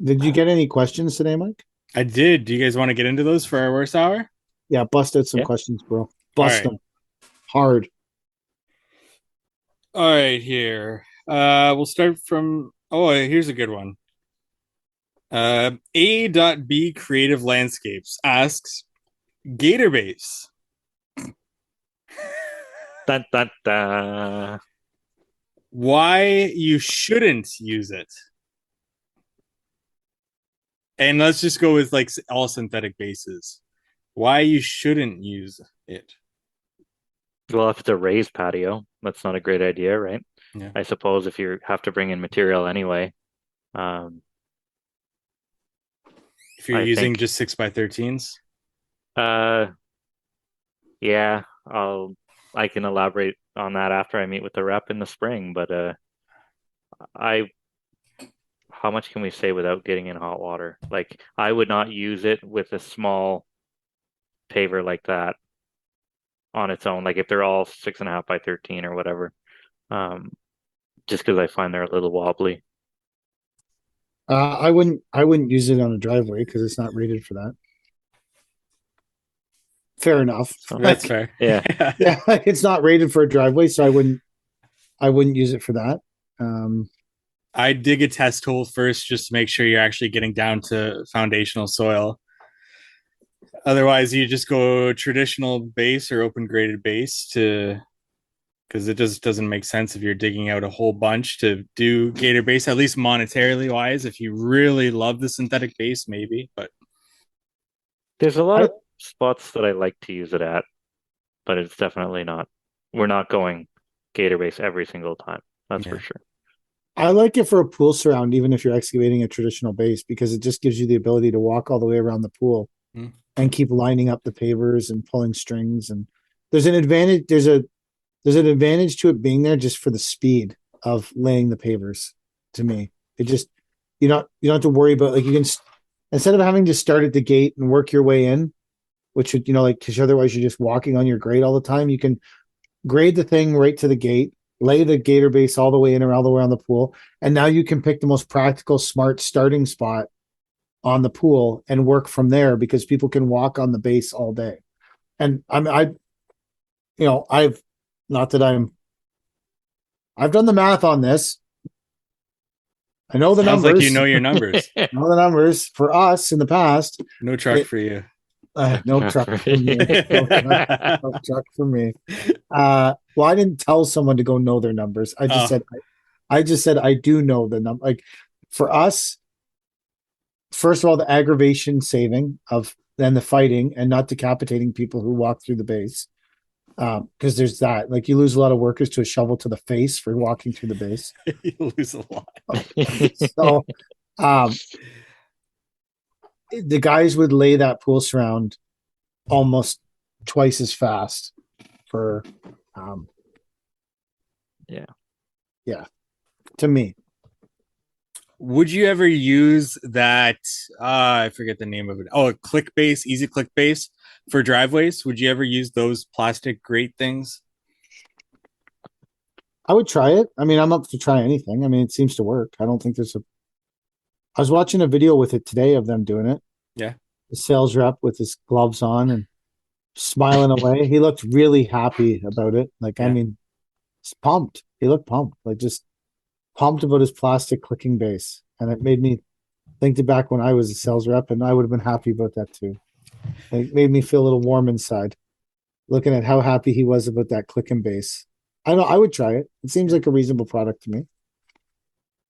Did you get any questions today, Mike? I did. Do you guys want to get into those for our worst hour? Yeah, bust out some Yeah. questions, bro. All Bust right. them hard. All right, here. We'll start from here's a good one. A.B Creative Landscapes asks Gator Base. Dun, dun, dun. Why you shouldn't use it. And let's just go with like all synthetic bases. Why you shouldn't use it. Well, if it's a raised patio, that's not a great idea, right? Yeah. I suppose if you have to bring in material anyway, um, If you're I using think, just 6x13s. uh, yeah, I can elaborate on that after I meet with the rep in the spring. But I, how much can we say without getting in hot water? Like, I would not use it with a small paver like that on its own. Like if they're all 6.5 by 13 or whatever, um, just because I find they're a little wobbly. I wouldn't use it on a driveway because it's not rated for that. Fair enough. So That's Like, fair. yeah, yeah, like it's not rated for a driveway, so I wouldn't use it for that. Um, I dig a test hole first just to make sure you're actually getting down to foundational soil. Otherwise, you just go traditional base or open graded base to because it just doesn't make sense if you're digging out a whole bunch to do gator base, at least monetarily wise. If you really love the synthetic base, maybe, but there's a lot I of spots that I like to use it at, but it's definitely not. We're not going gator base every single time. That's for yeah. sure. I like it for a pool surround, even if you're excavating a traditional base, because it just gives you the ability to walk all the way around the pool Mm. and keep lining up the pavers and pulling strings. And there's an advantage. There's an advantage to it being there just for the speed of laying the pavers. To me, it just you don't have to worry about like you can instead of having to start at the gate and work your way in, which would like because otherwise you're just walking on your grade all the time. You can grade the thing right to the gate, lay the gator base all the way in or all the way around the pool, and now you can pick the most practical, smart starting spot on the pool and work from there because people can walk on the base all day. And I've not that I've done the math on this. I know the Sounds like you numbers. know your numbers. I know the numbers for us in the past. No truck It for you. no Not truck for for me. me. No truck for me. Well, I didn't tell someone to go know their numbers. Oh, I just said I do know the number. Like for us, first of all, the aggravation saving of then the fighting and not decapitating people who walk through the base. Because there's that. Like you lose a lot of workers to a shovel to the face for walking through the base. you lose a lot. So um, the guys would lay that pool surround almost twice as fast for um, Yeah. yeah, to me. Would you ever use that? I forget the name of it. Oh, a click base, easy click base for driveways. Would you ever use those plastic grate things? I would try it. I mean, I'm up to try anything. I mean, it seems to work. I don't think there's a I was watching a video with it today of them doing it. Yeah. The sales rep with his gloves on and smiling away. He looked really happy about it. Like, I Yeah. mean, he's pumped. He looked pumped, like just pumped about his plastic clicking base. And it made me think to back when I was a sales rep and I would have been happy about that too. It made me feel a little warm inside looking at how happy he was about that clicking base. I know I would try it. It seems like a reasonable product to me.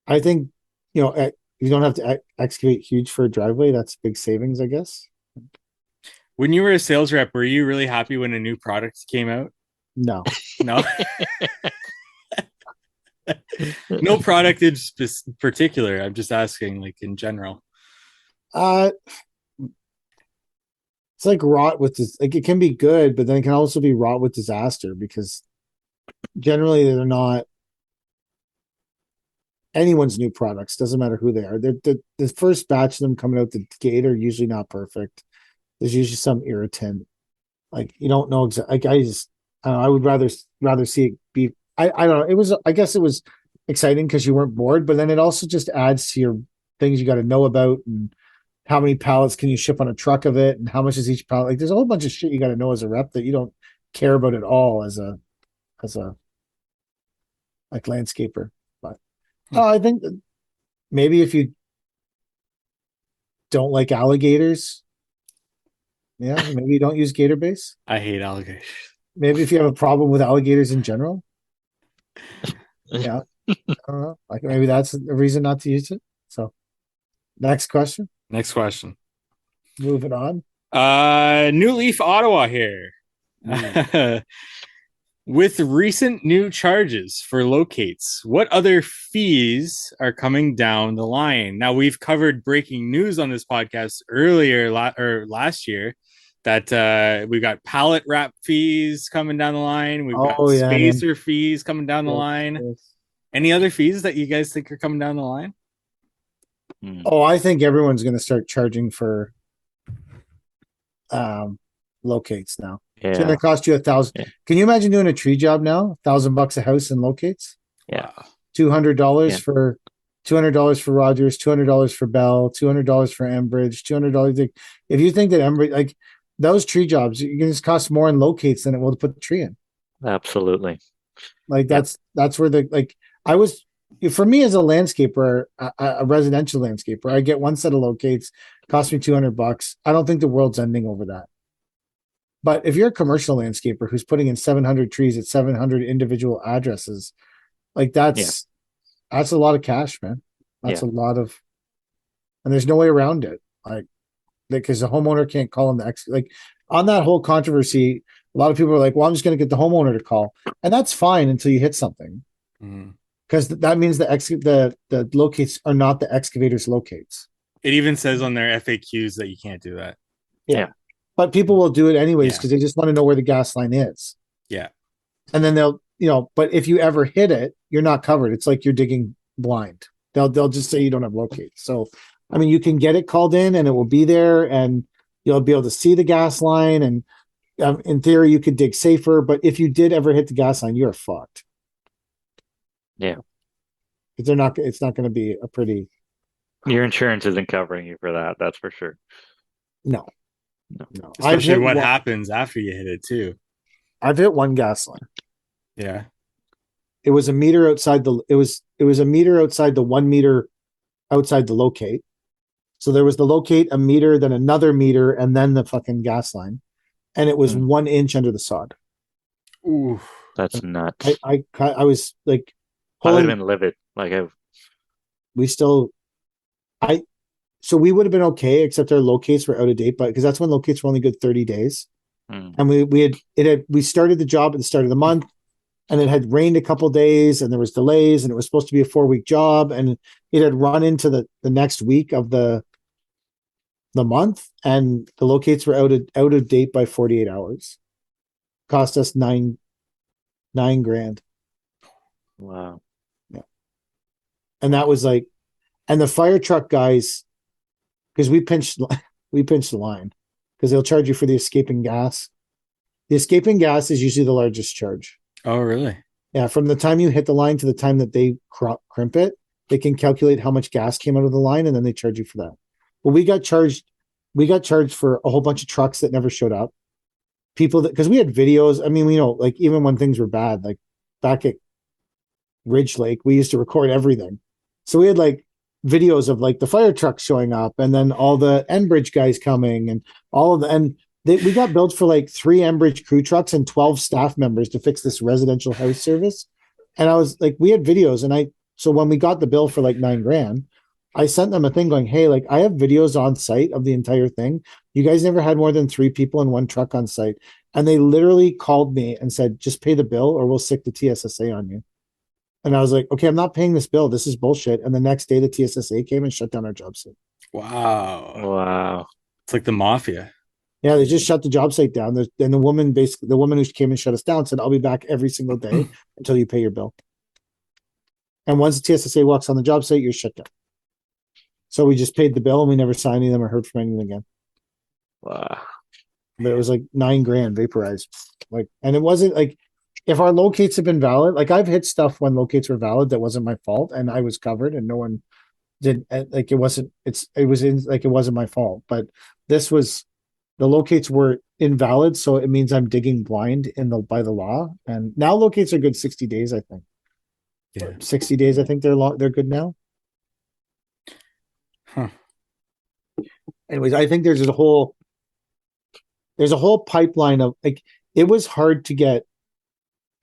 I think, you don't have to excavate huge for a driveway. That's big savings, I guess. When you were a sales rep, were you really happy when a new product came out? No. No, no product in particular. I'm just asking, like in general. Uh, it's like rot with this. Like it can be good, but then it can also be rot with disaster because generally they're not anyone's new products. Doesn't matter who they are. The first batch of them coming out the gate are usually not perfect. There's usually some irritant. Like you don't know exactly. Like I don't know, I would rather see it be. I don't know. It was. I guess it was exciting because you weren't bored, but then it also just adds to your things you got to know about, and how many pallets can you ship on a truck of it, and how much is each pallet. Like, there's a whole bunch of shit you got to know as a rep that you don't care about at all as a like landscaper. But I think that maybe if you don't like alligators, yeah, maybe you don't use gator base. I hate alligators. Maybe if you have a problem with alligators in general, yeah, I don't know. Like, maybe that's a reason not to use it. So, next question. Next question. Moving on. New Leaf Ottawa here. With recent new charges for locates, what other fees are coming down the line? Now, we've covered breaking news on this podcast earlier or last year that we got pallet wrap fees coming down the line. We've got Yeah, man. spacer fees coming down the line. Yes. Any other fees that you guys think are coming down the line? Oh, I think everyone's going to start charging for locates now. Yeah. It's going to cost you $1,000. Yeah. Can you imagine doing a tree job now? $1,000 a house in locates. Yeah. $200 for $200 for Rogers, $200 for Bell, $200 for Enbridge, $200. If you think that Enbridge, like those tree jobs, you're going to cost more in locates than it will to put the tree in. Absolutely. Like that's where for me as a landscaper, a residential landscaper, I get one set of locates, cost me $200. I don't think the world's ending over that. But if you're a commercial landscaper who's putting in 700 trees at 700 individual addresses, like that's a lot of cash, man. That's a lot of, and there's no way around it. Like, because the homeowner can't call him like on that whole controversy. A lot of people are like, well, I'm just going to get the homeowner to call, and that's fine until you hit something. Because that means the locates are not the excavator's locates. It even says on their FAQs that you can't do that. Yeah. But people will do it anyways because they just want to know where the gas line is. Yeah. And then they'll, but if you ever hit it, you're not covered. It's like you're digging blind. They'll just say you don't have locates. So, I mean, you can get it called in and it will be there and you'll be able to see the gas line. And in theory, you could dig safer. But if you did ever hit the gas line, you're fucked. Yeah. It's not going to be a pretty. Your insurance isn't covering you for that. That's for sure. No. Especially what happens after you hit it too. I've hit one gas line. Yeah. It was a meter outside it was a meter outside the 1 meter outside the locate. So there was the locate, a meter, then another meter, and then the fucking gas line. And it was 1 inch under the sod. Ooh. That's nuts. I was like, I would have been livid. Like so we would have been okay, except our locates were out of date, but because that's when locates were only good 30 days. And we started the job at the start of the month, and it had rained a couple days, and there was delays, and it was supposed to be a 4-week job, and it had run into the next week of the month, and the locates were out of date by 48 hours. Cost us $9 grand. Wow. Yeah. And that was like, and the fire truck guys, because we pinched the line because they'll charge you for the escaping gas. The escaping gas is usually the largest charge. Oh, really? Yeah. From the time you hit the line to the time that they crimp it, they can calculate how much gas came out of the line, and then they charge you for that. Well, we got charged for a whole bunch of trucks that never showed up. People because we had videos. I mean, like even when things were bad, like back at Ridge Lake, we used to record everything. So we had like videos of like the fire trucks showing up, and then all the Enbridge guys coming, and we got billed for like 3 Enbridge crew trucks and 12 staff members to fix this residential house service. And I was like, we had videos, and so when we got the bill for like $9 grand, I sent them a thing going, hey, like I have videos on site of the entire thing. You guys never had more than 3 people in one truck on site. And they literally called me and said, just pay the bill or we'll stick the TSSA on you. And I was like, okay, I'm not paying this bill. This is bullshit. And the next day the TSSA came and shut down our job site. Wow. It's like the mafia. Yeah, they just shut the job site down. And the woman who came and shut us down said, I'll be back every single day until you pay your bill. And once the TSSA walks on the job site, you're shut down. So we just paid the bill and we never signed any of them or heard from anyone again. Wow. But it was like $9 grand vaporized. Like, and it wasn't like, if our locates have been valid, like I've hit stuff when locates were valid that wasn't my fault and I was covered and no one did like it wasn't it was in like it wasn't my fault, but this was the locates were invalid, so it means I'm digging blind in the by the law. And now locates are good 60 days, I think. Or Yeah. 60 days, I think they're good now. Huh. Anyways, I think there's a whole pipeline of like it was hard to get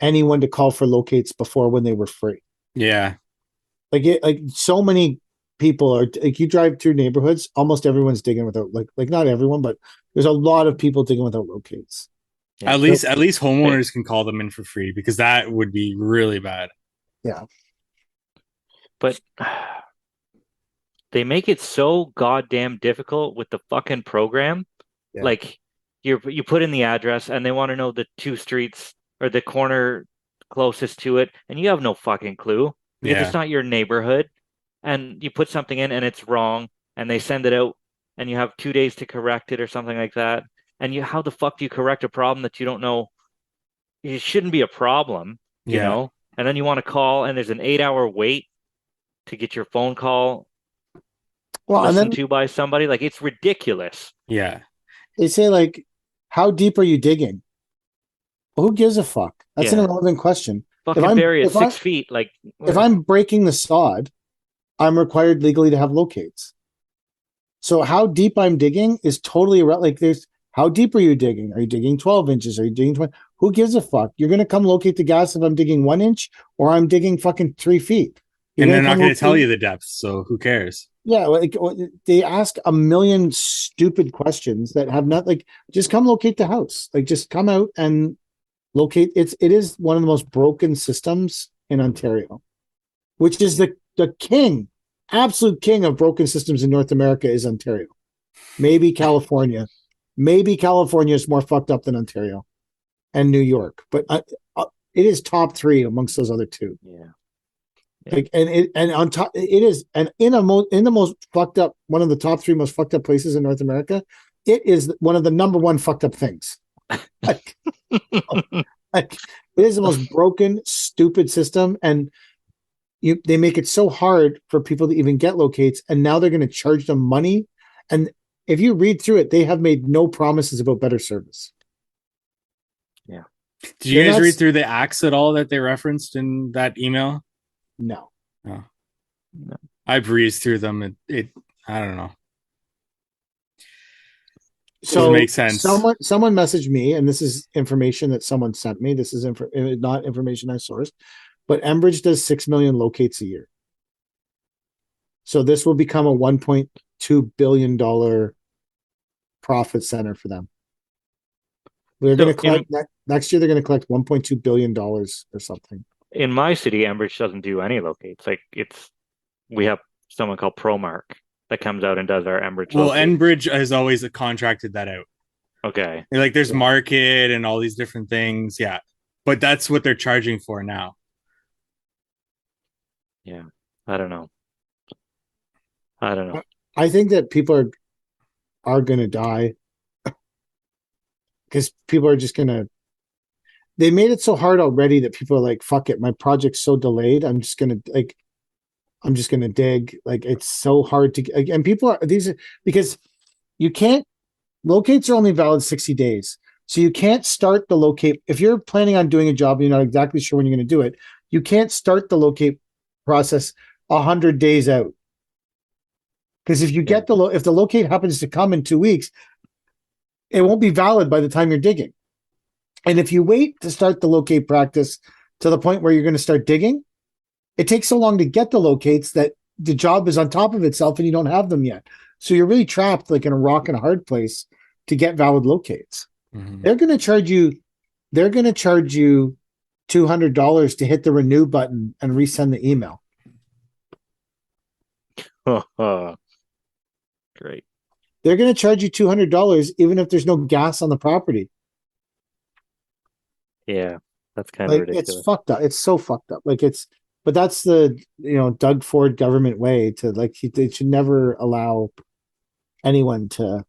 anyone to call for locates before when they were free. Yeah. Like so many people are like you drive through neighborhoods, almost everyone's digging without like not everyone, but there's a lot of people digging without locates. Yeah. At least homeowners can call them in for free because that would be really bad. Yeah. But they make it so goddamn difficult with the fucking program. Yeah. Like you put in the address and they want to know the two streets or the corner closest to it, and you have no fucking clue because Yeah. it's not your neighborhood. And you put something in and it's wrong, and they send it out, and you have 2 days to correct it or something like that. And how the fuck do you correct a problem that you don't know? It shouldn't be a problem, you Yeah. know? And then you want to call, and there's an 8 hour wait to get your phone call Well, and listened then to by somebody. Like, it's ridiculous. Yeah. they say like, how deep are you digging? Well, who gives a fuck? That's an Yeah. irrelevant question. Fucking bury it 6 feet. Like, If I'm breaking the sod, I'm required legally to have locates. So how deep I'm digging is totally irrelevant. Like there's how deep are you digging? Are you digging 12 inches? Are you digging 20? Who gives a fuck? You're gonna come locate the gas if I'm digging 1 inch or I'm digging fucking 3 feet. You're And they're gonna not come going to tell locate- you the depth, so who cares? Yeah, like they ask a million stupid questions that have not like just come locate the house. Like just come out and locate. It is one of the most broken systems in Ontario, which is the king, absolute king of broken systems in North America is Ontario. Maybe California. Maybe California is more fucked up than Ontario and New York, but it is top three amongst those other two. yeah. Like and on top it is and in the most fucked up one of the top three most fucked up places in North America, it is one of the number one fucked up things. Like, like it is the most broken, stupid system, and they make it so hard for people to even get locates, and now they're going to charge them money. And if you read through it, they have made no promises about better service. Yeah. Did you guys read through the acts at all that they referenced in that email? No. Oh. No. I breezed through them. It I don't know. So doesn't make sense. Someone messaged me, and this is information that someone sent me. This is not information I sourced, but Enbridge does 6 million locates a year. So this will become a $1.2 billion profit center for them. They're going to collect next year. They're going to collect $1.2 billion or something. In my city, Enbridge doesn't do any locates. Like we have someone called ProMark that comes out and does our Enbridge. Well, locates. Enbridge has always contracted that out. Okay. Like there's market and all these different things. Yeah. But that's what they're charging for now. Yeah. I don't know. I think that people are going to die because people are just going to. They made it so hard already that people are like, "Fuck it, my project's so delayed. I'm just gonna dig." Like it's so hard to. And people are because you can't. Locates are only valid 60 days, so you can't start the locate if you're planning on doing a job. You're not exactly sure when you're going to do it. You can't start the locate process 100 days out. Because if you get if the locate happens to come in 2 weeks, it won't be valid by the time you're digging. And if you wait to start the locate practice to the point where you're going to start digging, it takes so long to get the locates that the job is on top of itself and you don't have them yet. So you're really trapped like in a rock and a hard place to get valid locates. Mm-hmm. They're going to charge you $200 to hit the renew button and resend the email. Great. They're going to charge you $200 even if there's no gas on the property. Yeah, that's kind of ridiculous. It's fucked up. It's so fucked up. But that's the Doug Ford government way to they should never allow anyone to.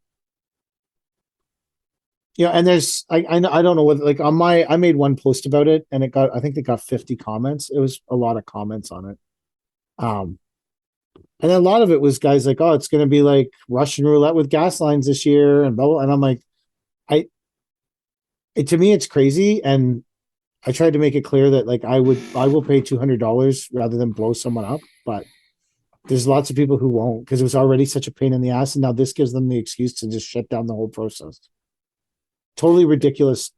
And there's I don't know what I made one post about it and I think it got 50 comments. It was a lot of comments on it. And a lot of it was guys like, oh, it's going to be like Russian roulette with gas lines this year, and blah, blah. And I'm like, to me, it's crazy. And I tried to make it clear that like I will pay $200 rather than blow someone up, but there's lots of people who won't because it was already such a pain in the ass, and now this gives them the excuse to just shut down the whole process. Totally ridiculous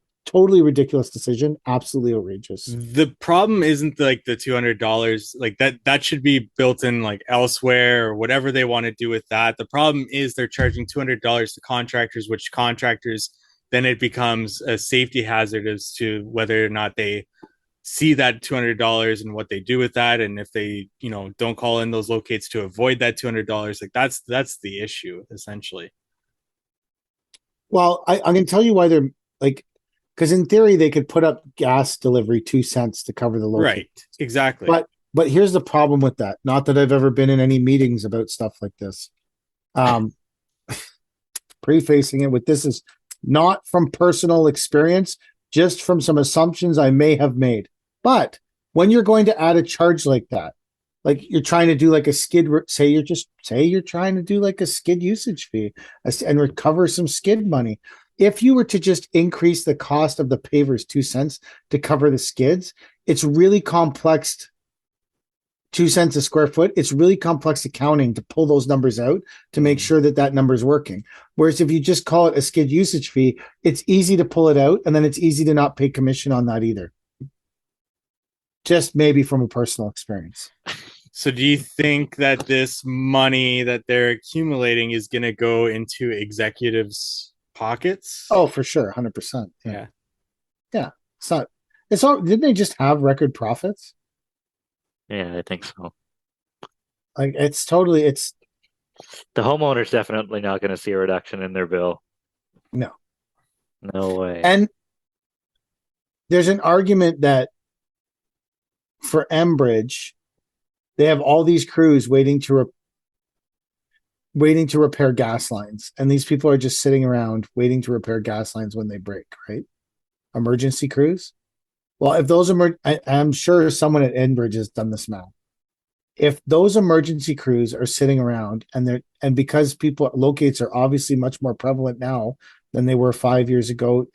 decision. Absolutely outrageous. The problem isn't like the $200, like that should be built in like elsewhere or whatever they want to do with that. The problem is they're charging $200 to contractors, which contractors, then it becomes a safety hazard as to whether or not they see that $200 and what they do with that, and if they don't call in those locates to avoid that $200, like that's the issue essentially. Well, I can tell you why they're like, because in theory they could put up gas delivery 2 cents to cover the locate. Right, exactly. But here's the problem with that. Not that I've ever been in any meetings about stuff like this. Prefacing it with, this is not from personal experience, just from some assumptions I may have made. But when you're going to add a charge like that, like you're trying to do like a skid, say you're trying to do like a skid usage fee and recover some skid money. If you were to just increase the cost of the pavers 2 cents to cover the skids, it's really complex. 2 cents a square foot. It's really complex accounting to pull those numbers out to make sure that that number is working. Whereas if you just call it a skid usage fee, it's easy to pull it out, and then it's easy to not pay commission on that either. Just maybe from a personal experience. So do you think that this money that they're accumulating is going to go into executives' pockets? Oh, for sure. 100%. Yeah. Yeah. It's all, didn't they just have record profits? Yeah, I think so. Like it's the homeowner's definitely not going to see a reduction in their bill. No way. And there's an argument that for Enbridge, they have all these crews waiting to repair gas lines, and these people are just sitting around waiting to repair gas lines when they break, right? Emergency crews. Well, if those I'm sure someone at Enbridge has done this math. If those emergency crews are sitting around and because locates are obviously much more prevalent now than they were 5 years ago,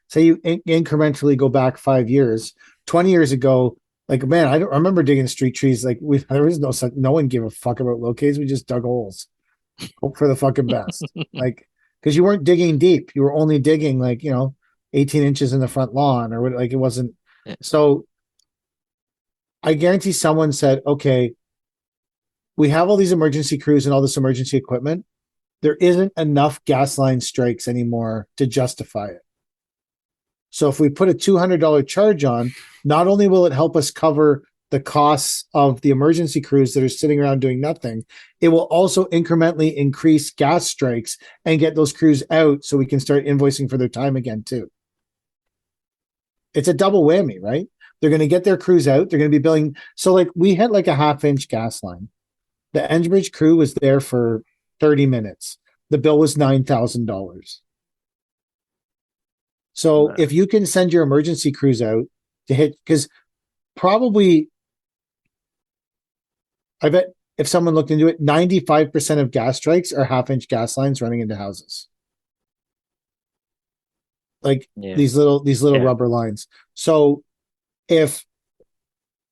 say you incrementally go back 5 years, 20 years ago, like, man, I don't remember digging street trees. Like there was no one gave a fuck about locates. We just dug holes. Hope for the fucking best. Like, because you weren't digging deep. You were only digging 18 inches in the front lawn or like it wasn't. So I guarantee someone said, okay, we have all these emergency crews and all this emergency equipment. There isn't enough gas line strikes anymore to justify it. So if we put a $200 charge on, not only will it help us cover the costs of the emergency crews that are sitting around doing nothing, it will also incrementally increase gas strikes and get those crews out so we can start invoicing for their time again too. It's a double whammy, right? They're going to get their crews out. They're going to be billing. So like we had like a 1/2-inch gas line. The Enbridge crew was there for 30 minutes. The bill was $9,000. So if you can send your emergency crews out to hit, because probably, I bet if someone looked into it, 95% of gas strikes are 1/2-inch gas lines running into houses. Like these little rubber lines. So if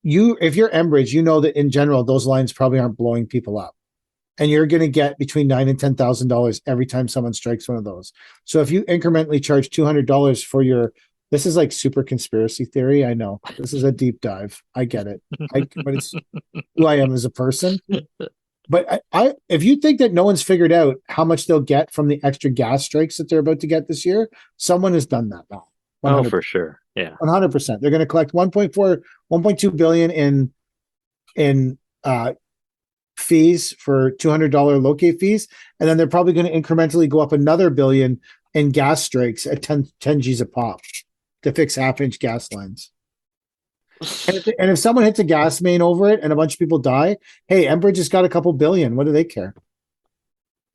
you're Enbridge, you know that in general, those lines probably aren't blowing people up. And you're going to get between $9,000 and $10,000 every time someone strikes one of those. So if you incrementally charge $200 for this is like super conspiracy theory. I know this is a deep dive. I get it. But it's who I am as a person. But if you think that no one's figured out how much they'll get from the extra gas strikes that they're about to get this year, someone has done that now. 100%. Oh, for sure. Yeah. 100%. They're going to collect 1.2 billion in fees for $200 locate fees, and then they're probably going to incrementally go up another billion in gas strikes at 10 G's a pop to fix 1/2-inch gas lines. And if someone hits a gas main over it and a bunch of people die, hey, Enbridge has got a couple billion. What do they care?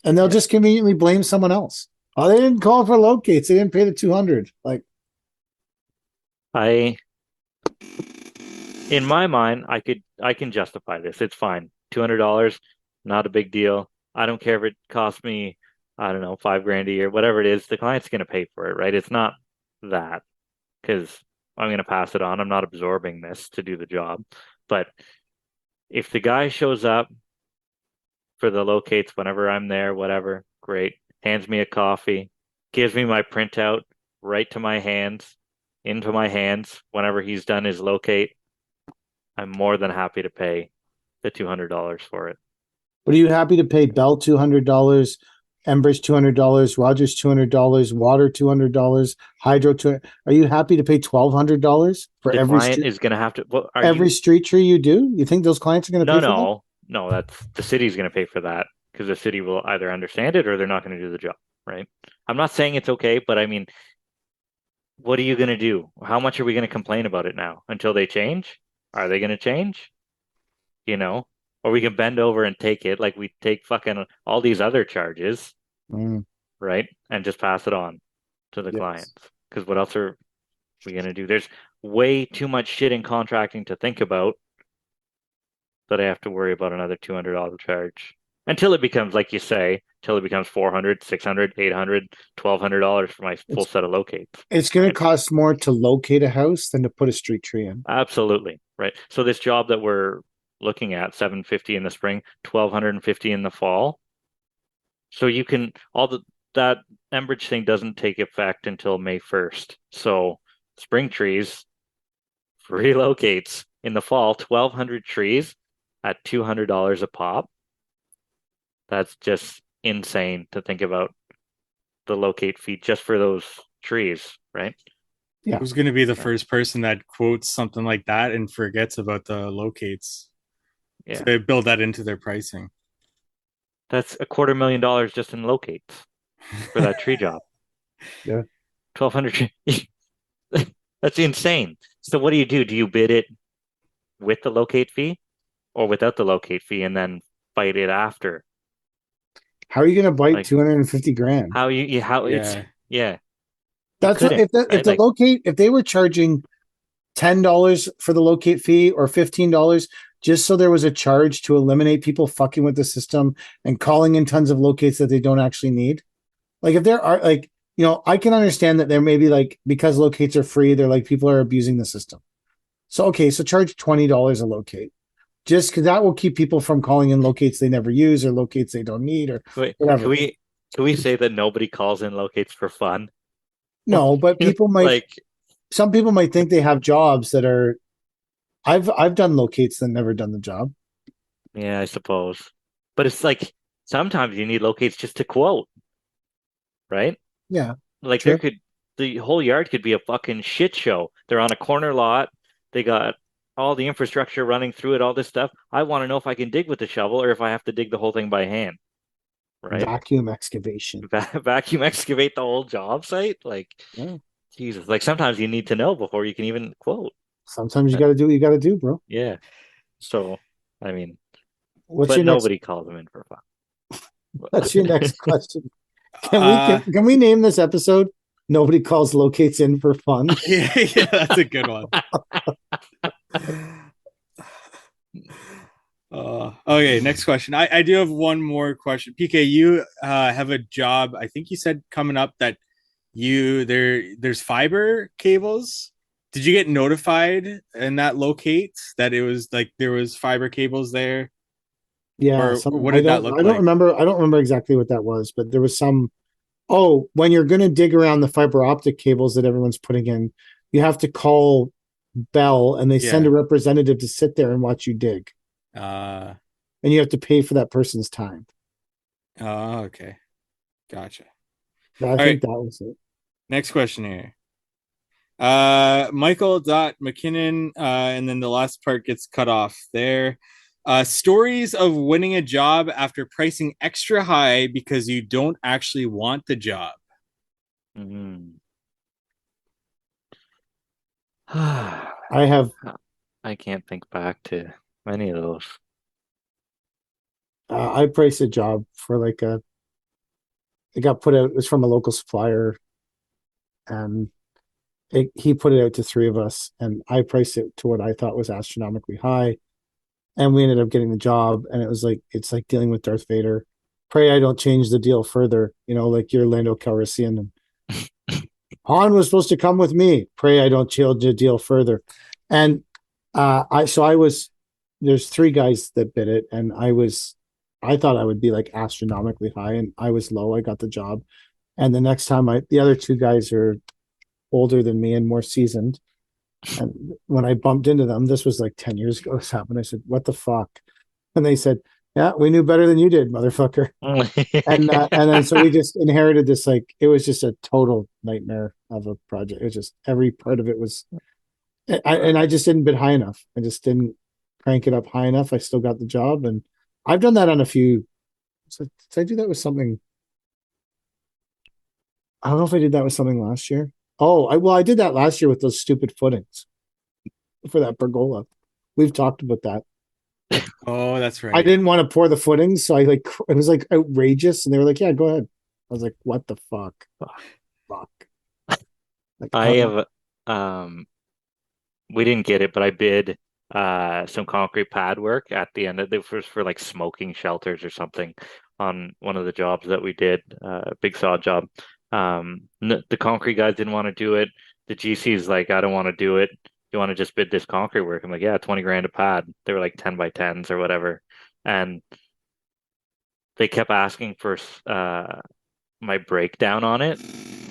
And they'll just conveniently blame someone else. Oh, they didn't call for locates. They didn't pay the 200. Like, in my mind, I can justify this. It's fine. $200, not a big deal. I don't care if it costs me, I don't know, 5 grand a year, whatever it is, the client's going to pay for it, right? It's not that because I'm going to pass it on. I'm not absorbing this to do the job. But if the guy shows up for the locates whenever I'm there, whatever, great, hands me a coffee, gives me my printout right to my hands, into my hands whenever he's done his locate, I'm more than happy to pay the $200 for it. But are you happy to pay Bell $200, Enbridge $200, Rogers $200, Water $200, Hydro $200? Are you happy to pay $1,200 for The every client is going to have to. Well, every street tree you do? You think those clients are going to No, pay for that? no. That's the city's going to pay for that because the city will either understand it or they're not going to do the job, right? I'm not saying it's okay, but I mean, what are you going to do? How much are we going to complain about it now until they change? Are they going to change? You know, or we can bend over and take it like we take fucking all these other charges, Mm, right? And just pass it on to the yes. clients. Because what else are we going to do? There's way too much shit in contracting to think about that I have to worry about another $200 charge until it becomes, like you say, until it becomes 400, 600, 800, $1,200 for my full set of locates. It's going Right? to cost more to locate a house than to put a street tree in. Absolutely. Right. So this job that we're looking at, 750 in the spring, 1,250 in the fall. So you can that Enbridge thing doesn't take effect until May 1st. So spring trees relocates in the fall, 1,200 trees at $200 a pop. That's just insane to think about the locate fee just for those trees, right? Yeah. Who's going to be the first person that quotes something like that and forgets about the locates? Yeah. So they build that into their pricing. That's $250,000 just in locates for that tree job. Yeah. 1,200. That's insane. So what do? Do you bid it with the locate fee or without the locate fee and then fight it after? How are you going to bite Like 250 grand? how it's Yeah. yeah. You That's what couldn't, if right? the Like locate if they were charging $10 for the locate fee or $15 just so there was a charge to eliminate people fucking with the system and calling in tons of locates that they don't actually need. Like if there are like, I can understand that there may be like because locates are free, they're like people are abusing the system. So okay, so charge $20 a locate. Just because that will keep people from calling in locates they never use or locates they don't need or wait, whatever. can we say that nobody calls in locates for fun? No, but people might Like some people might think they have jobs that are I've done locates that never done the job. yeah, I suppose. But it's like sometimes you need locates just to quote, right? Yeah, Like true. the whole yard could be a fucking shit show. They're on a corner lot. They got all the infrastructure running through it, all this stuff. I want to know if I can dig with the shovel or if I have to dig the whole thing by hand, right? Vacuum excavation. Vacuum excavate the whole job site. Like, Yeah. Jesus, like sometimes you need to know before you can even quote. Sometimes you got to do what you got to do, bro. Yeah. So, I mean, What's but your next? nobody calls them in for That's your next fun. question. Can we name this episode? Nobody calls locates in for fun. Yeah, that's a good one. Okay, next question. I do have one more question. PK, you have a job. I think you said coming up that there's fiber cables. Did you get notified in that locate that it was like there was fiber cables there, Yeah, or some what did that look like? I don't remember exactly what that was, but there was some. Oh, when you're going to dig around the fiber optic cables that everyone's putting in, you have to call Bell and they send Yeah. a representative to sit there and watch you dig. Uh, And you have to pay for that person's time. okay, gotcha. But I All think right, that was it. next question here. Michael dot McKinnon, and then the last part gets cut off there. Stories of winning a job after pricing extra high because you don't actually want the job. Mm. I have I can't think back to many of those. I priced a job for like it got put out. It was from a local supplier, and he put it out to three of us, and I priced it to what I thought was astronomically high. and we ended up getting the job. And it was like it's like dealing with Darth Vader. Pray I don't change the deal further. Like you're Lando Calrissian, and Han was supposed to come with me. Pray I don't change the deal further. And I was. There's three guys that bid it, and I thought I would be like astronomically high, and I was low. I got the job, and the next time the other two guys are older than me and more seasoned. And when I bumped into them, this was like 10 years ago. This happened. I said, "What the fuck?" And they said, "Yeah, we knew better than you did, motherfucker." And then so we just inherited this, like it was just a total nightmare of a project. It was just every part of it was, and I just didn't bid high enough. I just didn't crank it up high enough. I still got the job, and I've done that on a few. So did I do that with something? I don't know if I did that with something last year. Oh, I did that last year with those stupid footings for that pergola. We've talked about that. Oh, that's I right. didn't want to pour the footings, so it was like outrageous, and they were like, "Yeah, go ahead." I was like, "What the fuck? Fuck!" Like, I have we didn't get it, but I bid some concrete pad work at the end of it was for like smoking shelters or something on one of the jobs that we did, big saw job. The concrete guys didn't want to do it. The GC's like, I don't want to do it. You want to just bid this concrete work? I'm like, yeah, 20 grand a pad. They were like 10 by 10s or whatever. And they kept asking for my breakdown on it.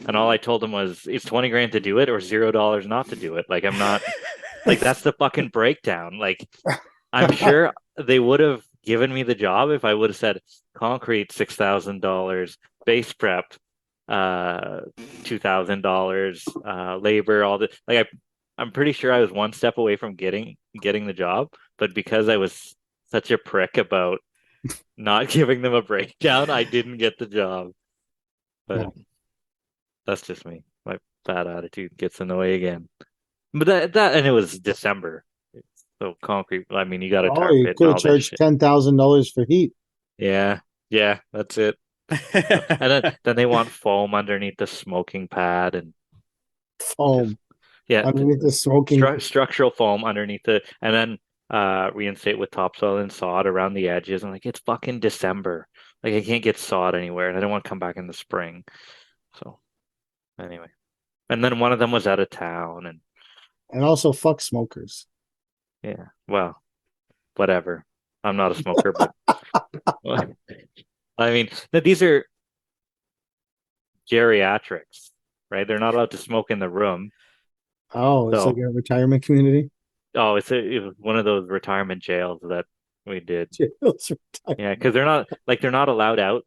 And all I told them was, it's 20 grand to do it or $0 not to do it. Like, I'm not, like, that's the fucking breakdown. Like, I'm sure they would have given me the job if I would have said concrete $6,000, base prep $2,000, labor, all the like. I'm pretty sure I was one step away from getting the job, but because I was such a prick about not giving them a breakdown, I didn't get the job. But no. that's just me. My bad attitude gets in the way again. But that and it was December. So concrete, I mean, you got to Oh, tarp you it and could have all that charged shit. $10,000 for heat. Yeah, yeah, that's it. And then they want foam underneath the smoking pad and just Foam yeah, underneath the smoking. structural foam underneath it, and then reinstate with topsoil and sod around the edges. I'm like, it's fucking December. Like I can't get sod anywhere, and I don't want to come back in the spring. So anyway, and then one of them was out of town, and And also fuck smokers. yeah, well, whatever. I'm not a smoker, but I mean, these are geriatrics, right? They're not allowed to smoke in the room. Oh, it's like So, a retirement community. oh, it was one of those retirement jails that we did. Jails, Yeah, retirement. because they're not allowed out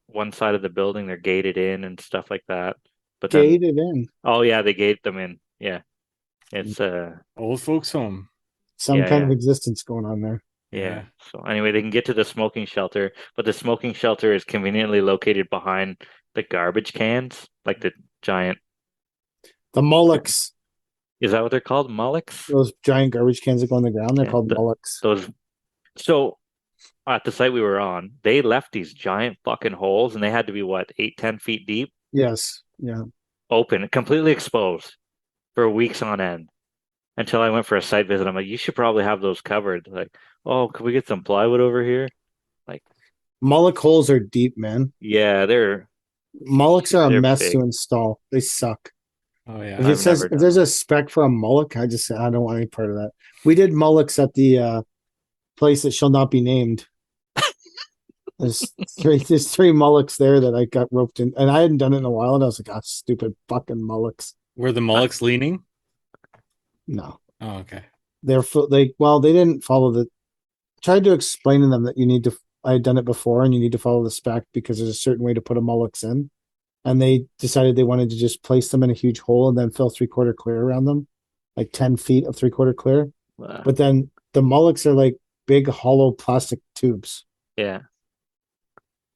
one side of the building. They're gated in and stuff like that. But then, Gated in. oh yeah, they gate them in. Yeah, it's Old folks home. Some yeah, kind of yeah, existence going on there. yeah. Yeah. So anyway, they can get to the smoking shelter, but the smoking shelter is conveniently located behind the garbage cans, like the giant. The mullocks, Is that what they're called? Mullocks? those giant garbage cans that go on the ground, they're Yeah, called mullocks. those. So at the site we were on, they left these giant fucking holes, and they had to be what 8, 10 feet deep, Yes. Yeah. open, completely exposed for weeks on end. Until I went for a site visit, I'm like, you should probably have those covered. Like, oh, could we get some plywood over here? Like, Mullock holes are deep, man. yeah, Mullocks are a they're mess to big. install. They suck. Oh yeah. If it I've says never if done there's them. a spec for a mullock, I don't want any part of that. We did mullocks at the place that shall not be named. There's three mullocks there that I got roped in, and I hadn't done it in a while, and I was like, "Ah, stupid fucking mullocks." Were the I, mullocks leaning? No, Oh, okay. they didn't follow the. Tried to explain to them that you need to. I had done it before, and you need to follow the spec because there's a certain way to put a mullocks in, and they decided they wanted to just place them in a huge hole and then fill 3/4 clear around them, like 10 feet of 3/4 clear. uh, But then the mullocks are like big hollow plastic tubes yeah,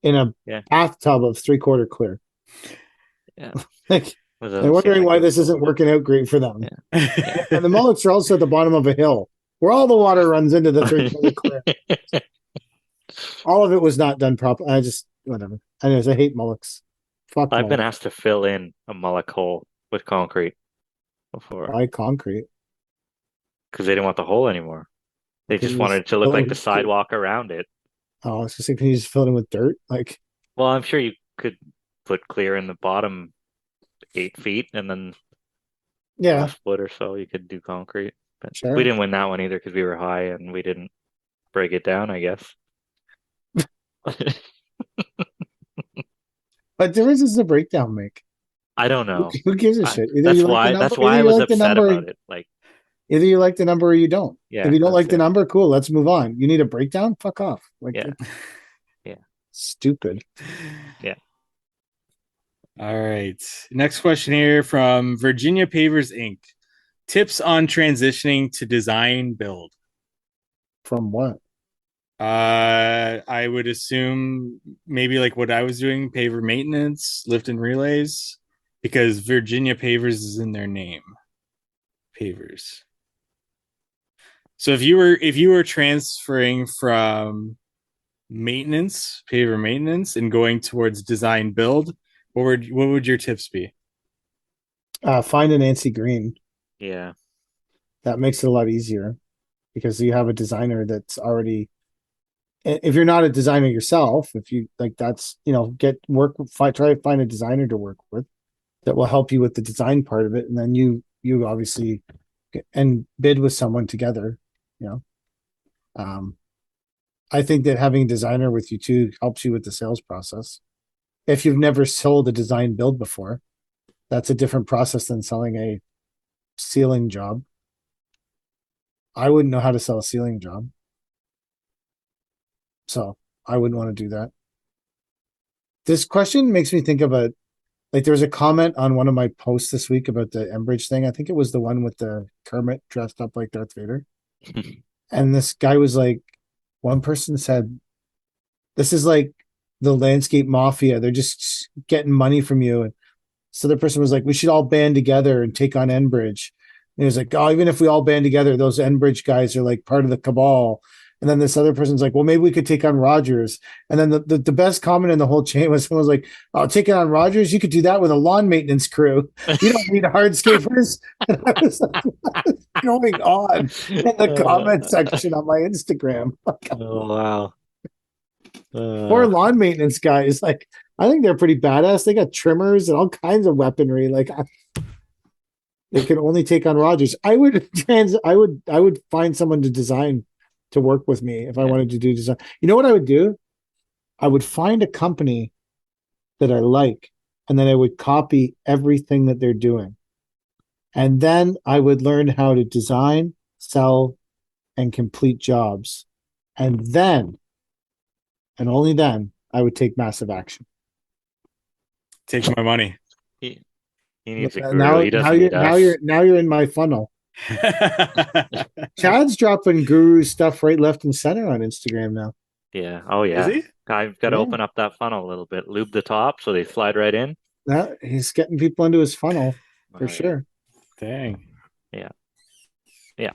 in a yeah, bathtub of 3/4 clear. yeah. Like It they're doesn't seem wondering like why it would this go isn't over. working out great for them. Yeah, And the mullocks are also at the bottom of a hill where all the water runs into the 3/4 clear. yeah. All of it was not done properly. I just whatever. Anyways, I hate mullocks. Fuck I've been mullocks. asked to fill in a mullock hole with concrete before Why concrete? because they didn't want the hole anymore. They Can just you wanted just it to look fill it like the with dirt? sidewalk around it. Oh, I was just saying, can you just fill it in with dirt? Like, Well, I'm sure you could put clear in the bottom 8 feet, and then the yeah, last foot or so you could do concrete. But we sure. didn't win that one either because we were high and we didn't break it down, I guess. But there is a breakdown make. I don't know. Who gives a shit? Either you That's like the why number, that's why I was upset or about it. Like, either you like the number or you don't. If yeah, you don't that's like the it. number, cool, let's move on. You need a breakdown? Fuck off. Like, Yeah, it's yeah, stupid. yeah. All right. Next question here from Virginia Pavers Inc. Tips on transitioning to design build. From what? I would assume maybe like what I was doing, paver maintenance, lift and relays, because Virginia Pavers is in their name. Pavers. So if you were transferring from maintenance, paver maintenance, and going towards design build, what would your tips be? Find a Nancy Green. Yeah. That makes it a lot easier because you have a designer that's already. If you're not a designer yourself, if you like, that's get work. Try to find a designer to work with that will help you with the design part of it, and then you obviously and bid with someone together. You know, um, I think that having a designer with you too helps you with the sales process. If you've never sold a design build before, that's a different process than selling a ceiling job. I wouldn't know how to sell a ceiling job, so I wouldn't want to do that. This question makes me think of like there was a comment on one of my posts this week about the Enbridge thing. I think it was the one with the Kermit dressed up like Darth Vader. And this guy was like, one person said, this is like the landscape mafia. They're just getting money from you. And so the person was like, we should all band together and take on Enbridge. And he was like, oh, even if we all band together, those Enbridge guys are like part of the cabal. And then this other person's like, well, maybe we could take on Rogers. And then the best comment in the whole chain was someone was like, oh, taking on Rogers, you could do that with a lawn maintenance crew. You don't need hardscapers. And I was like, what's going on in the comment section on my Instagram? Oh wow. Poor Uh, lawn maintenance guys. Like, I think they're pretty badass. They got trimmers and all kinds of weaponry. Like, they can only take on Rogers. I would find someone to design to work with me if I yeah. wanted to do design. You know what I would do? I would find a company that I like, and then I would copy everything that they're doing. And then I would learn how to design, sell, and complete jobs. And then, and only then, I would take massive action. Take my money. He, he needs a guru. Now, He doesn't need us. now you're in my funnel. Chad's dropping guru stuff right, left, and center on Instagram now. Yeah. Oh Is yeah. he? I've got to Yeah, open up that funnel a little bit. Lube the top so they slide right in. he's getting people into his funnel for Oh yeah. sure. Dang. Yeah. Yeah.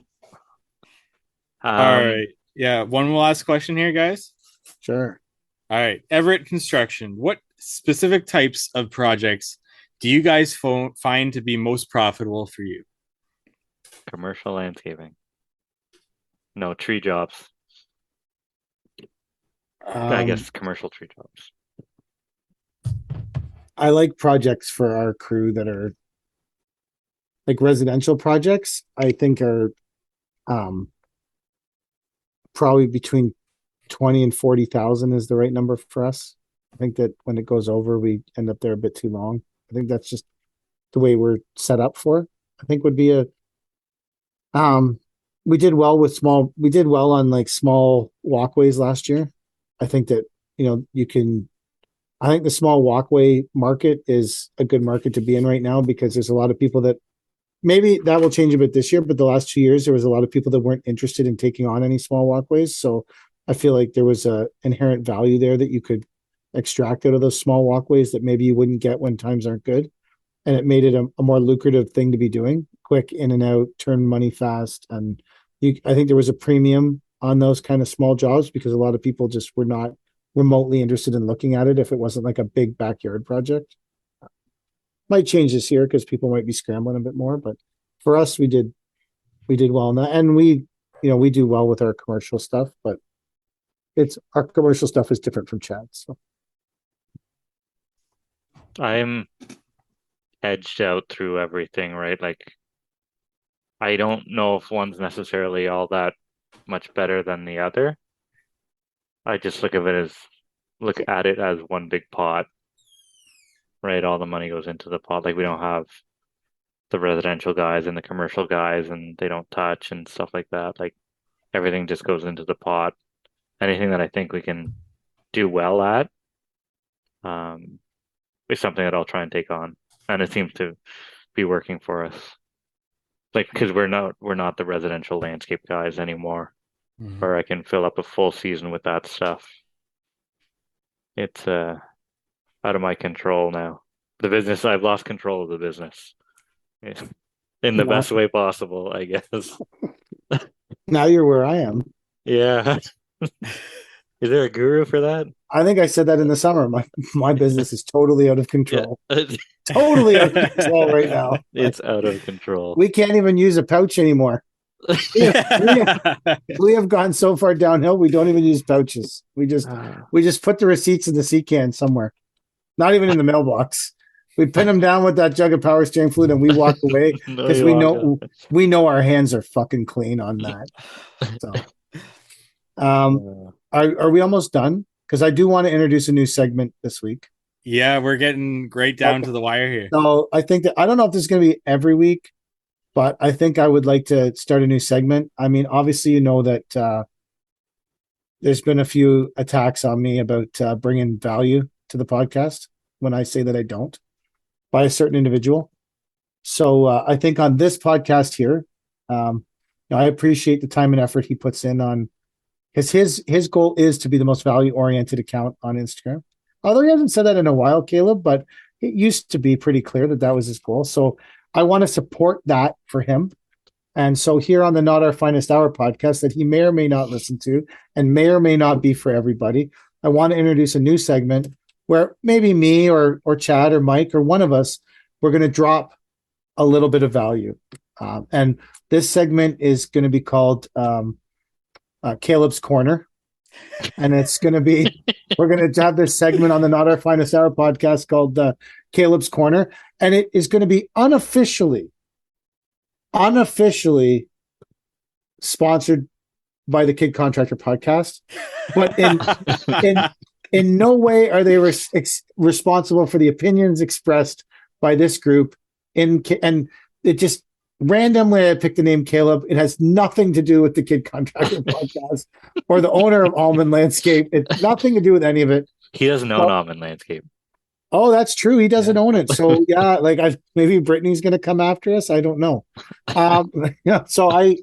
All Um, right. Yeah. One last question here, guys. Sure. All right. Everett Construction. What specific types of projects do you guys find to be most profitable for you? commercial landscaping. No, tree jobs. I Um, guess commercial tree jobs. I like projects for our crew that are like residential projects. I think are um probably between 20 and 40,000 is the right number for us. I think that when it goes over, we end up there a bit too long. I think that's just the way we're set up for. I think would be a um we did well on like small walkways last year. I think that you can I think the small walkway market is a good market to be in right now because there's a lot of people that maybe that will change a bit this year, but the last 2 years there was a lot of people that weren't interested in taking on any small walkways. So I feel like there was a inherent value there that you could extract out of those small walkways that maybe you wouldn't get when times aren't good. And it made it a more lucrative thing to be doing. Quick in and out, turn money fast. And I think there was a premium on those kind of small jobs because a lot of people just were not remotely interested in looking at it if it wasn't like a big backyard project. Might change this year because people might be scrambling a bit more, but for us, we did well on that, and we do well with our commercial stuff, but our commercial stuff is different from Chad's. So I'm edged out through everything, right? Like, I don't know if one's necessarily all that much better than the other. I just look at it as one big pot, right? All the money goes into the pot. Like, we don't have the residential guys and the commercial guys, and they don't touch and stuff like that. Like, everything just goes into the pot. Anything that I think we can do well at, is something that I'll try and take on, and it seems to be working for us. Like, because we're not the residential landscape guys anymore, where I can fill up a full season with that stuff. It's out of my control now. The business, I've lost control of the business in the best way possible, I guess. now you're where I am. Yeah. Is there a guru for that? I think I said that in the summer. My business is totally out of control. Yeah. Totally out of control right now. It's out of control. We can't even use a pouch anymore. We have gone so far downhill. We don't even use pouches. We just put the receipts in the sea can somewhere, not even in the mailbox. We pin them down with that jug of power steering fluid and we walk away because we know our hands are fucking clean on that. So, are we almost done? Because I do want to introduce a new segment this week. Yeah, we're getting right down to the wire here. So I think that I don't know if this is going to be every week, but I think I would like to start a new segment. I mean, obviously, you know that there's been a few attacks on me about bringing value to the podcast when I say that I don't, by a certain individual. So I think on this podcast here, I appreciate the time and effort he puts in on, because his goal is to be the most value-oriented account on Instagram. Although he hasn't said that in a while, Caleb, but it used to be pretty clear that that was his goal. So I want to support that for him. And so here on the Not Our Finest Hour podcast that he may or may not listen to and may or may not be for everybody, I want to introduce a new segment where maybe me or Chad or Mike or one of us, we're going to drop a little bit of value. And this segment is going to be called Caleb's Corner. And it's going to be, we're going to have this segment on the Not Our Finest Hour podcast called Caleb's Corner. And it is going to be unofficially sponsored by the Kid Contractor podcast. But in no way are they responsible for the opinions expressed by this group. And it just randomly I picked the name Caleb. It has nothing to do with the Kid Contractor podcast or the owner of Almond Landscape. It's nothing to do with any of it. He doesn't own Almond Landscape. Oh, that's true. He doesn't own it. So yeah, like maybe Brittany's going to come after us. I don't know. So I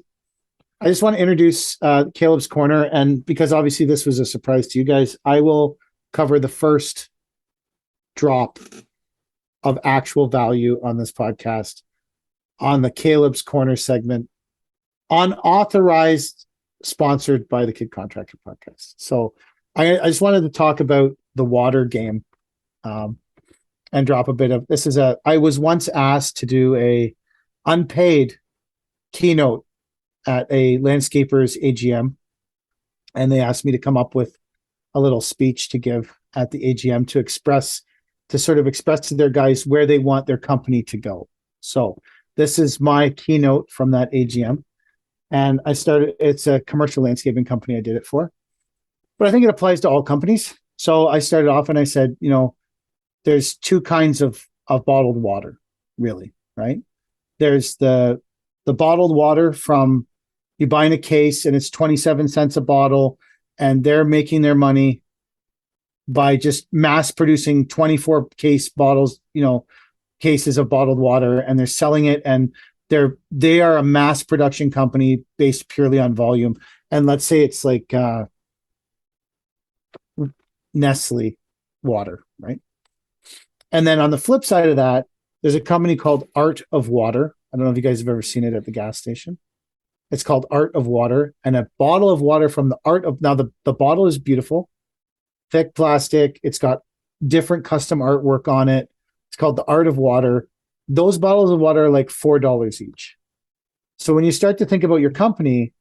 just want to introduce Caleb's Corner, and because obviously this was a surprise to you guys, I will cover the first drop of actual value on this podcast on the Caleb's Corner segment, unauthorized, sponsored by the Kid Contractor podcast. So I just wanted to talk about the water game and drop a bit of this. I was once asked to do a unpaid keynote at a landscaper's AGM, and they asked me to come up with a little speech to give at the AGM to sort of express to their guys where they want their company to go. So this is my keynote from that AGM. And it's a commercial landscaping company I did it for. But I think it applies to all companies. So I started off and I said, there's two kinds of bottled water, really, right? There's the bottled water from you buy in a case and it's 27 cents a bottle, and they're making their money by just mass producing 24 cases of bottled water, and they're selling it, and they are a mass production company based purely on volume. And let's say it's like Nestle water, right? And then on the flip side of that, there's a company called Art of Water. I don't know if you guys have ever seen it at the gas station. It's called Art of Water, and a bottle of water from the bottle is beautiful, thick plastic. It's got different custom artwork on it. It's called the Art of Water. Those bottles of water are like $4 each. So when you start to think about your company,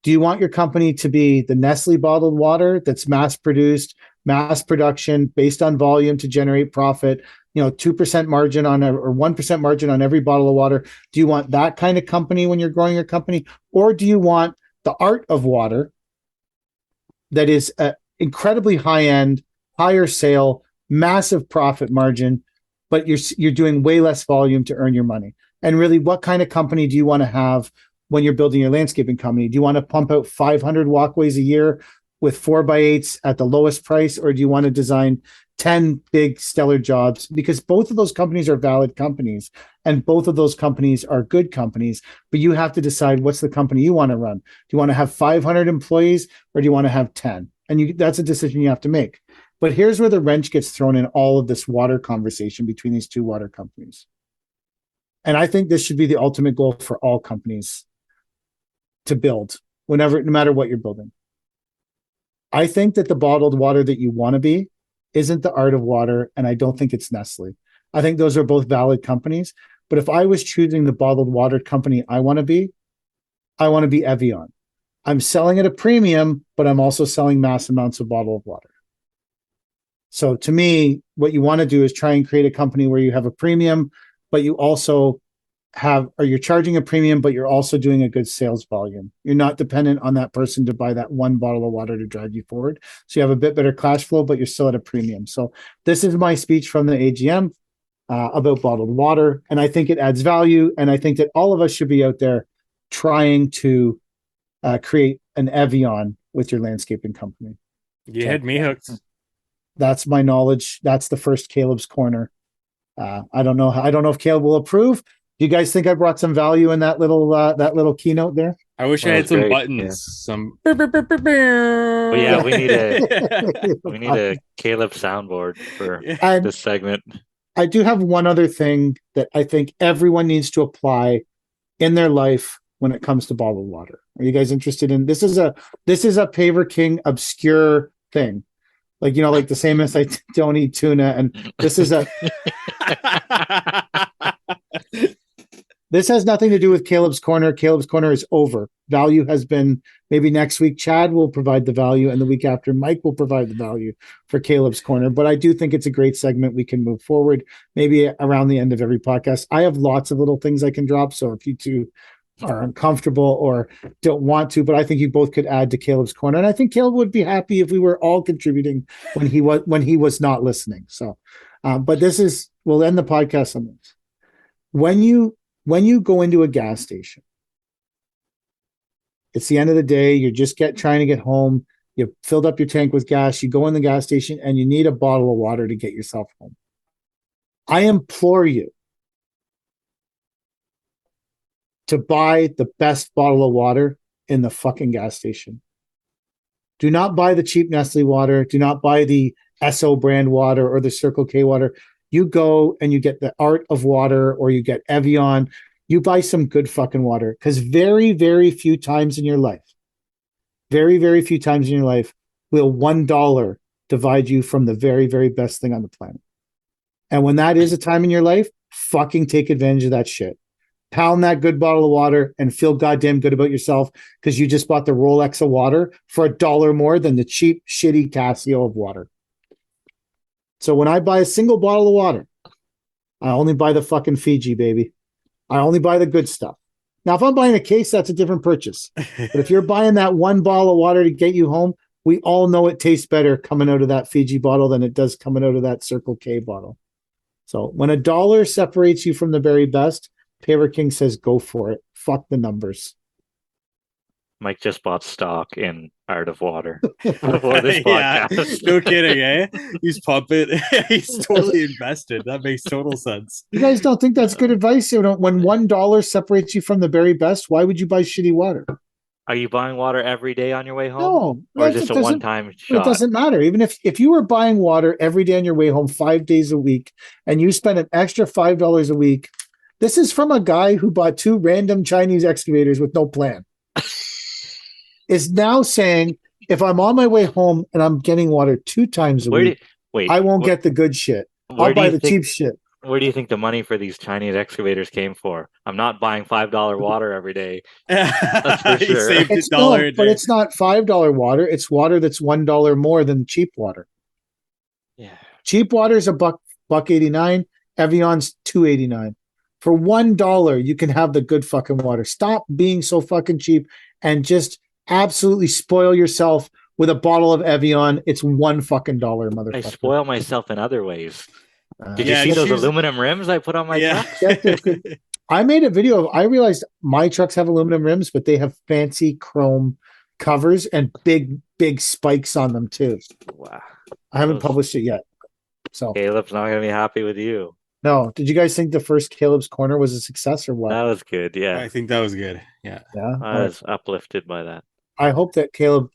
Do you want your company to be the Nestle bottled water that's mass produced, mass production based on volume to generate profit? 2% margin on or 1% margin on every bottle of water. Do you want that kind of company when you're growing your company? Or do you want the art of water that is incredibly high end, higher sale, massive profit margin, but you're doing way less volume to earn your money? And really, what kind of company do you want to have when you're building your landscaping company? Do you want to pump out 500 walkways a year with 4x8s at the lowest price, or do you want to design 10 big stellar jobs? Because both of those companies are valid companies and both of those companies are good companies, but you have to decide what's the company you want to run. Do you want to have 500 employees or do you want to have 10? And that's a decision you have to make. But here's where the wrench gets thrown in all of this water conversation between these two water companies. And I think this should be the ultimate goal for all companies to build no matter what you're building. I think that the bottled water that you want to be isn't the art of water, and I don't think it's Nestle. I think those are both valid companies. But if I was choosing the bottled water company I want to be Evian. I'm selling at a premium, but I'm also selling mass amounts of bottled water. So to me, what you want to do is try and create a company where you have a premium, but you also you're charging a premium, but you're also doing a good sales volume. You're not dependent on that person to buy that one bottle of water to drive you forward. So you have a bit better cash flow, but you're still at a premium. So this is my speech from the AGM about bottled water. And I think it adds value. And I think that all of us should be out there trying to create an Evian with your landscaping company. You had me hooked. That's my knowledge. That's the first Caleb's Corner. I don't know if Caleb will approve. Do you guys think I brought some value in that little keynote there? I wish I had some buttons. Yeah. Some. Well, yeah, we need a Caleb soundboard for this segment. I do have one other thing that I think everyone needs to apply in their life when it comes to bottled water. Are you guys interested in this? Is a Paver King obscure thing. Like the same as I don't eat tuna, and this is a this has nothing to do with Caleb's Corner. Caleb's Corner is over. Value has been, maybe next week Chad will provide the value, and the week after Mike will provide the value for Caleb's Corner. But I do think it's a great segment. We can move forward maybe around the end of every podcast. I have lots of little things I can drop, so if you two are uncomfortable or don't want to, but I think you both could add to Caleb's Corner. And I think Caleb would be happy if we were all contributing when he was not listening. So, but we'll end the podcast on this. When you go into a gas station, it's the end of the day. You're just trying to get home. You filled up your tank with gas. You go in the gas station and you need a bottle of water to get yourself home. I implore you to buy the best bottle of water in the fucking gas station. Do not buy the cheap Nestle water. Do not buy the Esso brand water or the Circle K water. You go and you get the art of water, or you get Evian. You buy some good fucking water, because very, very few times in your life, will $1 divide you from the very, very best thing on the planet. And when that is a time in your life, fucking take advantage of that shit. Pound that good bottle of water and feel goddamn good about yourself, because you just bought the Rolex of water for $1 more than the cheap, shitty Casio of water. So when I buy a single bottle of water, I only buy the fucking Fiji, baby. I only buy the good stuff. Now, if I'm buying a case, that's a different purchase. But if you're buying that one bottle of water to get you home, we all know it tastes better coming out of that Fiji bottle than it does coming out of that Circle K bottle. So when $1 separates you from the very best, Paver King says, go for it. Fuck the numbers. Mike just bought stock in Art of Water before this podcast. No kidding, eh? He's pumping. He's totally invested. That makes total sense. You guys don't think that's good advice? When $1 separates you from the very best, why would you buy shitty water? Are you buying water every day on your way home? No. Or is this a one-time shot? It doesn't matter. Even if you were buying water every day on your way home 5 days a week, and you spend an extra $5 a week, this is from a guy who bought 2 random Chinese excavators with no plan. Is now saying, if I'm on my way home and I'm getting water 2 times a week, I won't get the good shit. I'll buy the cheap shit. where do you think the money for these Chinese excavators came for? I'm not buying $5 water every day. That's for He sure. saved a dollar a But day. it's not $5 water. It's water that's $1 more than cheap water. Yeah. Cheap water is a buck 89. Evian's $2.89. For $1, you can have the good fucking water. Stop being so fucking cheap and just absolutely spoil yourself with a bottle of Evian. It's one fucking dollar, I motherfucker. spoil myself in other ways. Did you Yeah, see those choose. aluminum rims I put on my Yeah. trucks? Get this good. I made a video of, I realized my trucks have aluminum rims, but they have fancy chrome covers and big spikes on them too. Wow. I haven't Those published it yet. So Caleb's not gonna be happy with you. no. Did you guys think the first Caleb's Corner was a success or what? That was good. I Yeah. think that was good. Yeah. Yeah. I All right. was uplifted by that. I hope that Caleb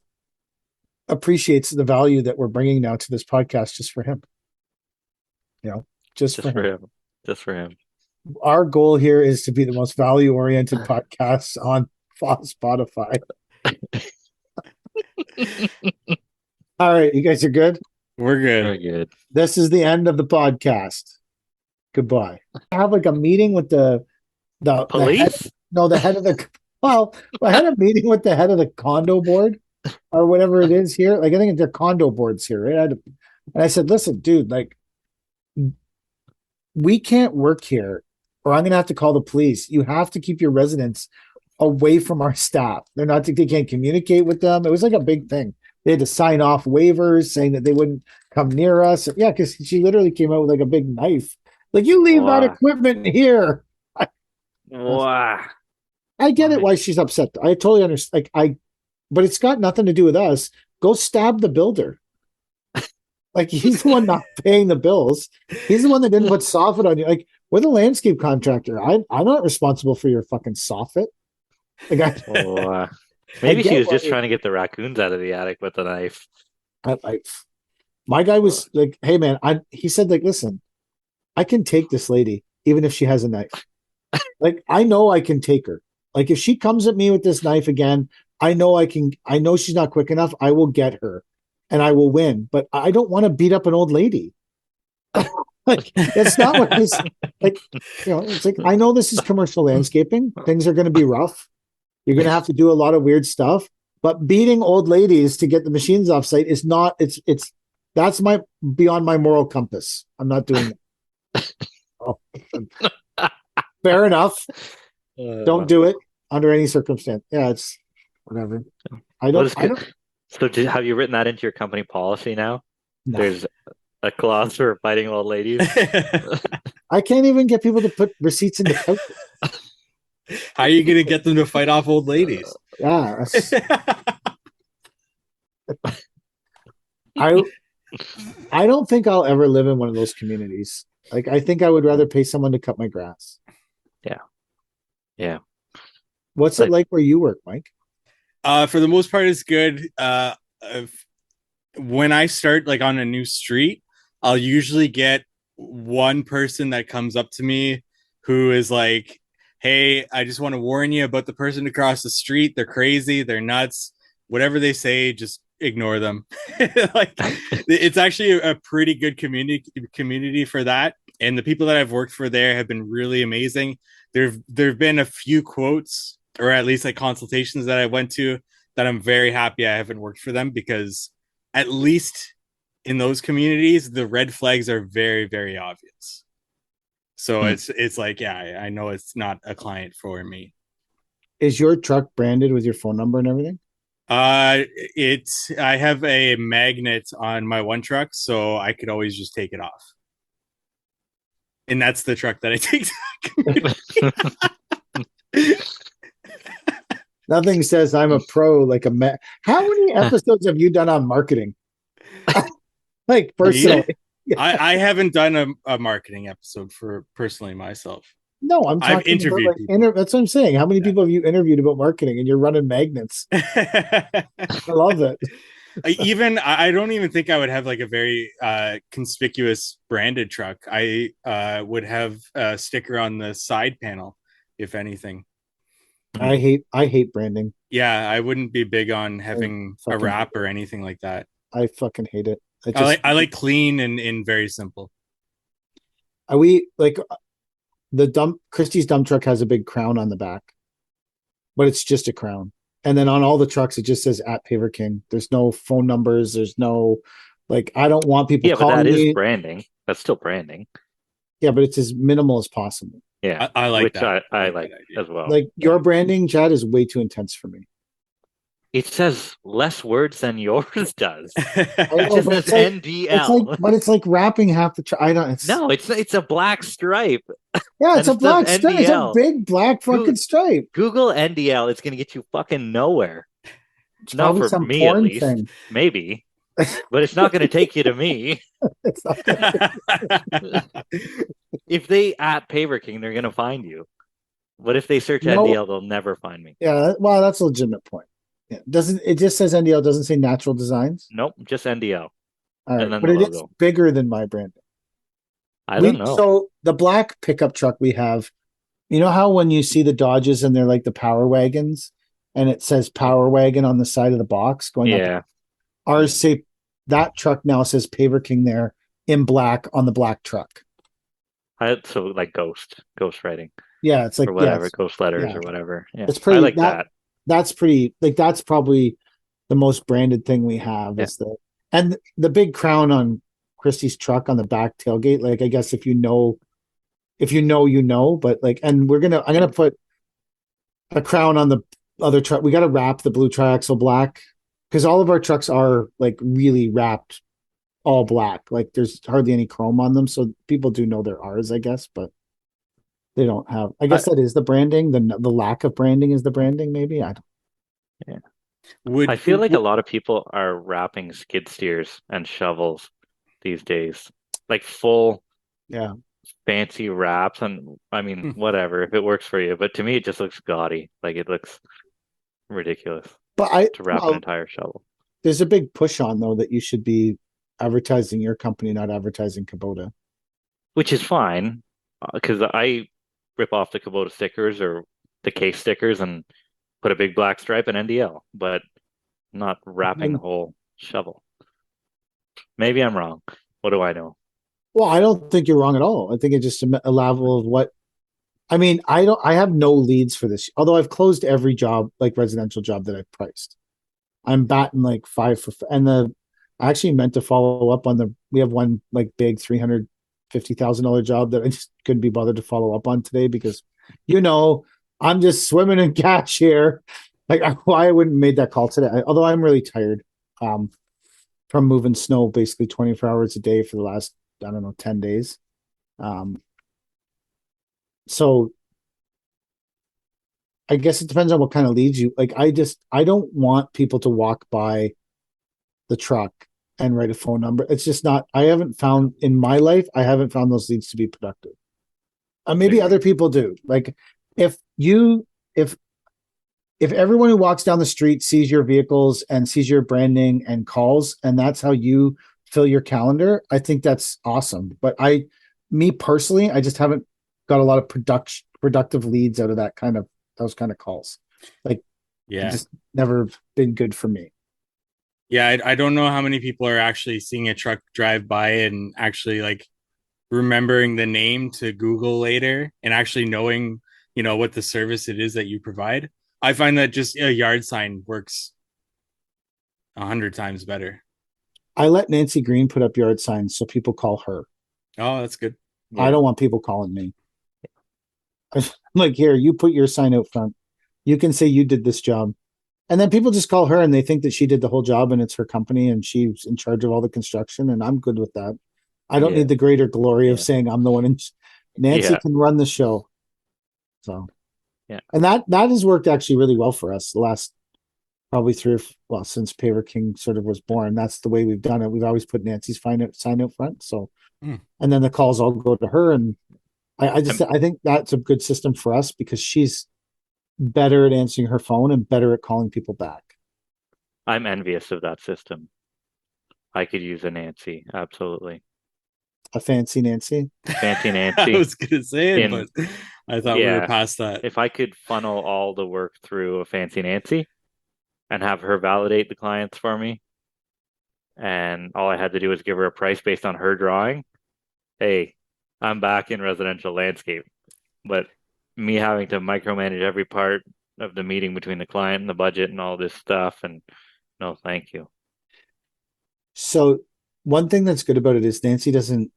appreciates the value that we're bringing now to this podcast just for him. You know, just Just for for him. him. Just for him. Our goal here is to be the most value oriented podcast on Spotify. All right. You guys are good. We're good. Very good. This is the end of the podcast. Goodbye. I have like a meeting with the head, Police? the head of the well, I had a meeting with the head of the condo board or whatever it is here. Like I think they're condo boards here, right? And I said, listen, dude, like we can't work here, or I'm gonna have to call the police. You have to keep your residents away from our staff. They can't communicate with them. It was like a big thing. They had to sign off waivers saying that they wouldn't come near us. Yeah, because she literally came out with like a big knife. Like, you leave that Wow. equipment here. Wow. I get it Why? why she's upset. I totally understand. But it's got nothing to do with us. Go stab the builder. Like, he's the one not paying the bills. He's the one that didn't put soffit on you. Like, we're the landscape contractor. I'm not responsible for your fucking soffit. Like, Wow. Maybe get she was why- just trying to get the raccoons out of the attic with a knife. my guy was like, "Hey man," he said, like, "Listen, I can take this lady even if she has a knife. Like, I know I can take her. Like, if she comes at me with this knife again, I know I can. I know she's not quick enough. I will get her, and I will win. But I don't want to beat up an old lady. Like, that's not what this. Like, it's like, I know this is commercial landscaping. Things are going to be rough. You're going to have to do a lot of weird stuff. But beating old ladies to get the machines off site is not. It's that's my beyond my moral compass. I'm not doing that. Oh. Fair enough. Don't do it under any circumstance. Yeah, it's whatever. I don't. So have you written that into your company policy now? No. There's a clause for fighting old ladies. I can't even get people to put receipts in the couch. How are you going to get them to fight off old ladies? Yeah. I don't think I'll ever live in one of those communities. Like, I think I would rather pay someone to cut my grass. Yeah. Yeah. What's it like where you work, Mike? For the most part, it's good. When I start like on a new street, I'll usually get one person that comes up to me who is like, "Hey, I just want to warn you about the person across the street. They're crazy. They're nuts. Whatever they say, just ignore them." Like, it's actually a pretty good community for that. And the people that I've worked for there have been really amazing. There've been a few quotes, or at least like consultations that I went to, that I'm very happy I haven't worked for them, because at least in those communities, the red flags are very, very obvious. So it's like, yeah, I know it's not a client for me. Is your truck branded with your phone number and everything? I have a magnet on my one truck, so I could always just take it off. And that's the truck that I take to the community. Nothing says I'm a pro like a How many episodes have you done on marketing? Like, personally. I haven't done a marketing episode for personally myself. No, I'm talking I've interviewed about people. that's what I'm saying. How many people have you interviewed about marketing and you're running magnets? I love it. I don't even think I would have like a very conspicuous branded truck. I would have a sticker on the side panel, if anything. I hate branding. Yeah, I wouldn't be big on having a wrap or anything like that. I fucking hate it. I like clean and very simple. We like the Christie's dump truck has a big crown on the back, but it's just a crown. And then on all the trucks, it just says at Paver King. There's no phone numbers. There's no like I don't want people Yeah, but that calling is me. branding. That's still branding. Yeah, but it's as minimal as possible. Yeah, I like which that. I I like that idea. as well. Like your branding, Chad, is way too intense for me. It says less words than yours does. I It know, just but says NDL. it's like wrapping half the. I don't. It's No, it's a black stripe yeah, it's and a it says black stripe. It's a NDL. big black fucking stripe. Google NDL. It's going to get you fucking nowhere. It's Not probably for some me, at porn least. thing. Maybe, but it's not going to take you to me. It's not gonna, If they at Paver King, they're going to find you. But if they search no, NDL, they'll never find me. yeah. Well, that's a legitimate point. Yeah, doesn't it just says NDL? Doesn't say Natural Designs. Nope, just NDL All and right, then but the it is logo. bigger than my branding. I don't We know. so the black pickup truck we have. You know how when you see the Dodges and they're like the power wagons, and it says Power Wagon on the side of the box going up. Yeah, Ours say that truck now says Paver King there in black on the black truck. so like ghost writing Yeah, it's like or whatever, yes, ghost letters yeah. or whatever. Yeah, It's I pretty like that. that's pretty like that's probably the most branded thing we have Yeah, is the big crown on Christie's truck on the back tailgate. Like I guess if you know, you know, but like and I'm gonna put a crown on the other truck. We gotta wrap the blue triaxle black because all of our trucks are like really wrapped all black. Like there's hardly any chrome on them. So people do know they're ours, I guess, but they don't have I I, guess that is the branding. The lack of branding is the branding, maybe. I don't yeah. I Would feel like a lot of people are wrapping skid steers and shovels these days, like full yeah. fancy wraps. And I mean, hmm, whatever if it works for you, but to me, it just looks gaudy. Like it looks ridiculous But I to wrap an well, entire shovel. there's a big push on though that you should be advertising your company, not advertising Kubota. Which is fine because I rip off the Kubota stickers or the case stickers and put a big black stripe and NDL, but not wrapping the And whole shovel. Maybe I'm wrong. What do I know? well, I don't think you're wrong at all. I think it's just a level of what I mean. I have no leads for this, although I've closed every job, like residential job that I've priced. I'm batting like five for, and I actually meant to follow up on we have one like big $350,000 job that I just couldn't be bothered to follow up on today because, you know, I'm just swimming in cash here. Like why I wouldn't have made that call today, although I'm really tired, um, from moving snow basically 24 hours a day for the last, I don't know, 10 days. Um, so I guess it depends on what kind of leads you like. I don't want people to walk by the truck and write a phone number. It's just not, I haven't found in my life, I haven't found those leads to be productive. Maybe other people do. Like if you, if everyone who walks down the street sees your vehicles and sees your branding and calls, and that's how you fill your calendar, I think that's awesome. But me personally, I just haven't got a lot of productive leads out of those kind of calls. Like, it yeah. just never been good for me. Yeah, I don't know how many people are actually seeing a truck drive by and actually like remembering the name to Google later and actually knowing, what the service it is that you provide. I find that just a yard sign works 100 times better. I let Nancy Green put up yard signs so people call her. Oh, that's good. I Yeah. don't want people calling me. I'm like, here, you put your sign out front. You can say you did this job. And then people just call her and they think that she did the whole job and it's her company and she's in charge of all the construction. And I'm good with that. I don't Yeah. need the greater glory of Yeah. saying I'm the one in. Nancy Yeah. can run the show. So, Yeah. and that has worked actually really well for us the last probably since Paver King sort of was born. That's the way we've done it. We've always put Nancy's sign out front. So, Mm. and then the calls all go to her. And I I'm think that's a good system for us because she's better at answering her phone and better at calling people back. I'm envious of that system. I could use a Nancy, absolutely. A fancy Nancy. Fancy I Nancy. was gonna say it, but I thought we were Yeah, past that. if I could funnel all the work through a Fancy Nancy and have her validate the clients for me, and all I had to do was give her a price based on her drawing, hey, I'm back in residential landscape, but me having to micromanage every part of the meeting between the client and the budget and all this stuff, and no, thank you. So one thing that's good about it is Nancy doesn't,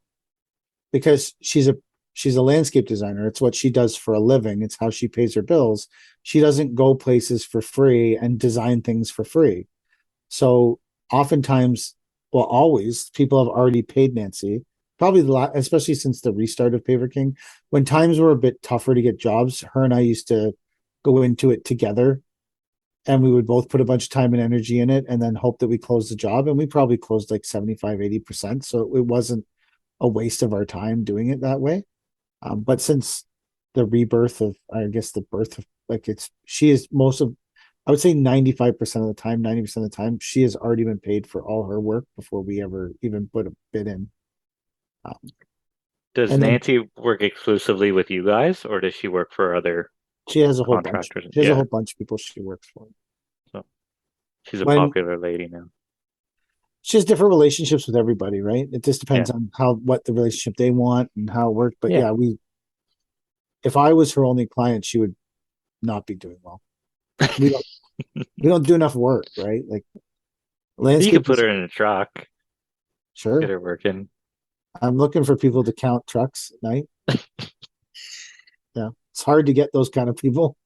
because she's a landscape designer. It's what she does for a living. It's how she pays her bills. She doesn't go places for free and design things for free. So oftentimes, well, always people have already paid Nancy. Probably especially since the restart of Paver King, when times were a bit tougher to get jobs, her and I used to go into it together, and we would both put a bunch of time and energy in it and then hope that we closed the job. And we probably closed like 75-80%. So it wasn't a waste of our time doing it that way. But since the rebirth of, I guess, the birth of, like, she is most of, I would say 95% of the time, 90% of the time, she has already been paid for all her work before we ever even put a bid in. Does And then Nancy work exclusively with you guys, or does she work for other she has a whole bunch. contractors? She has a Yeah, whole bunch of people she works for. so she's a When popular lady now. she has different relationships with everybody, right? It just Yeah, depends on what the relationship they want and how it worked. But yeah. yeah, if I was her only client, she would not be doing well. We don't we don't do enough work, right? Like You could landscape put is her in a truck, sure. get her working. I'm looking for people to count trucks at night. Yeah, it's hard to get those kind of people.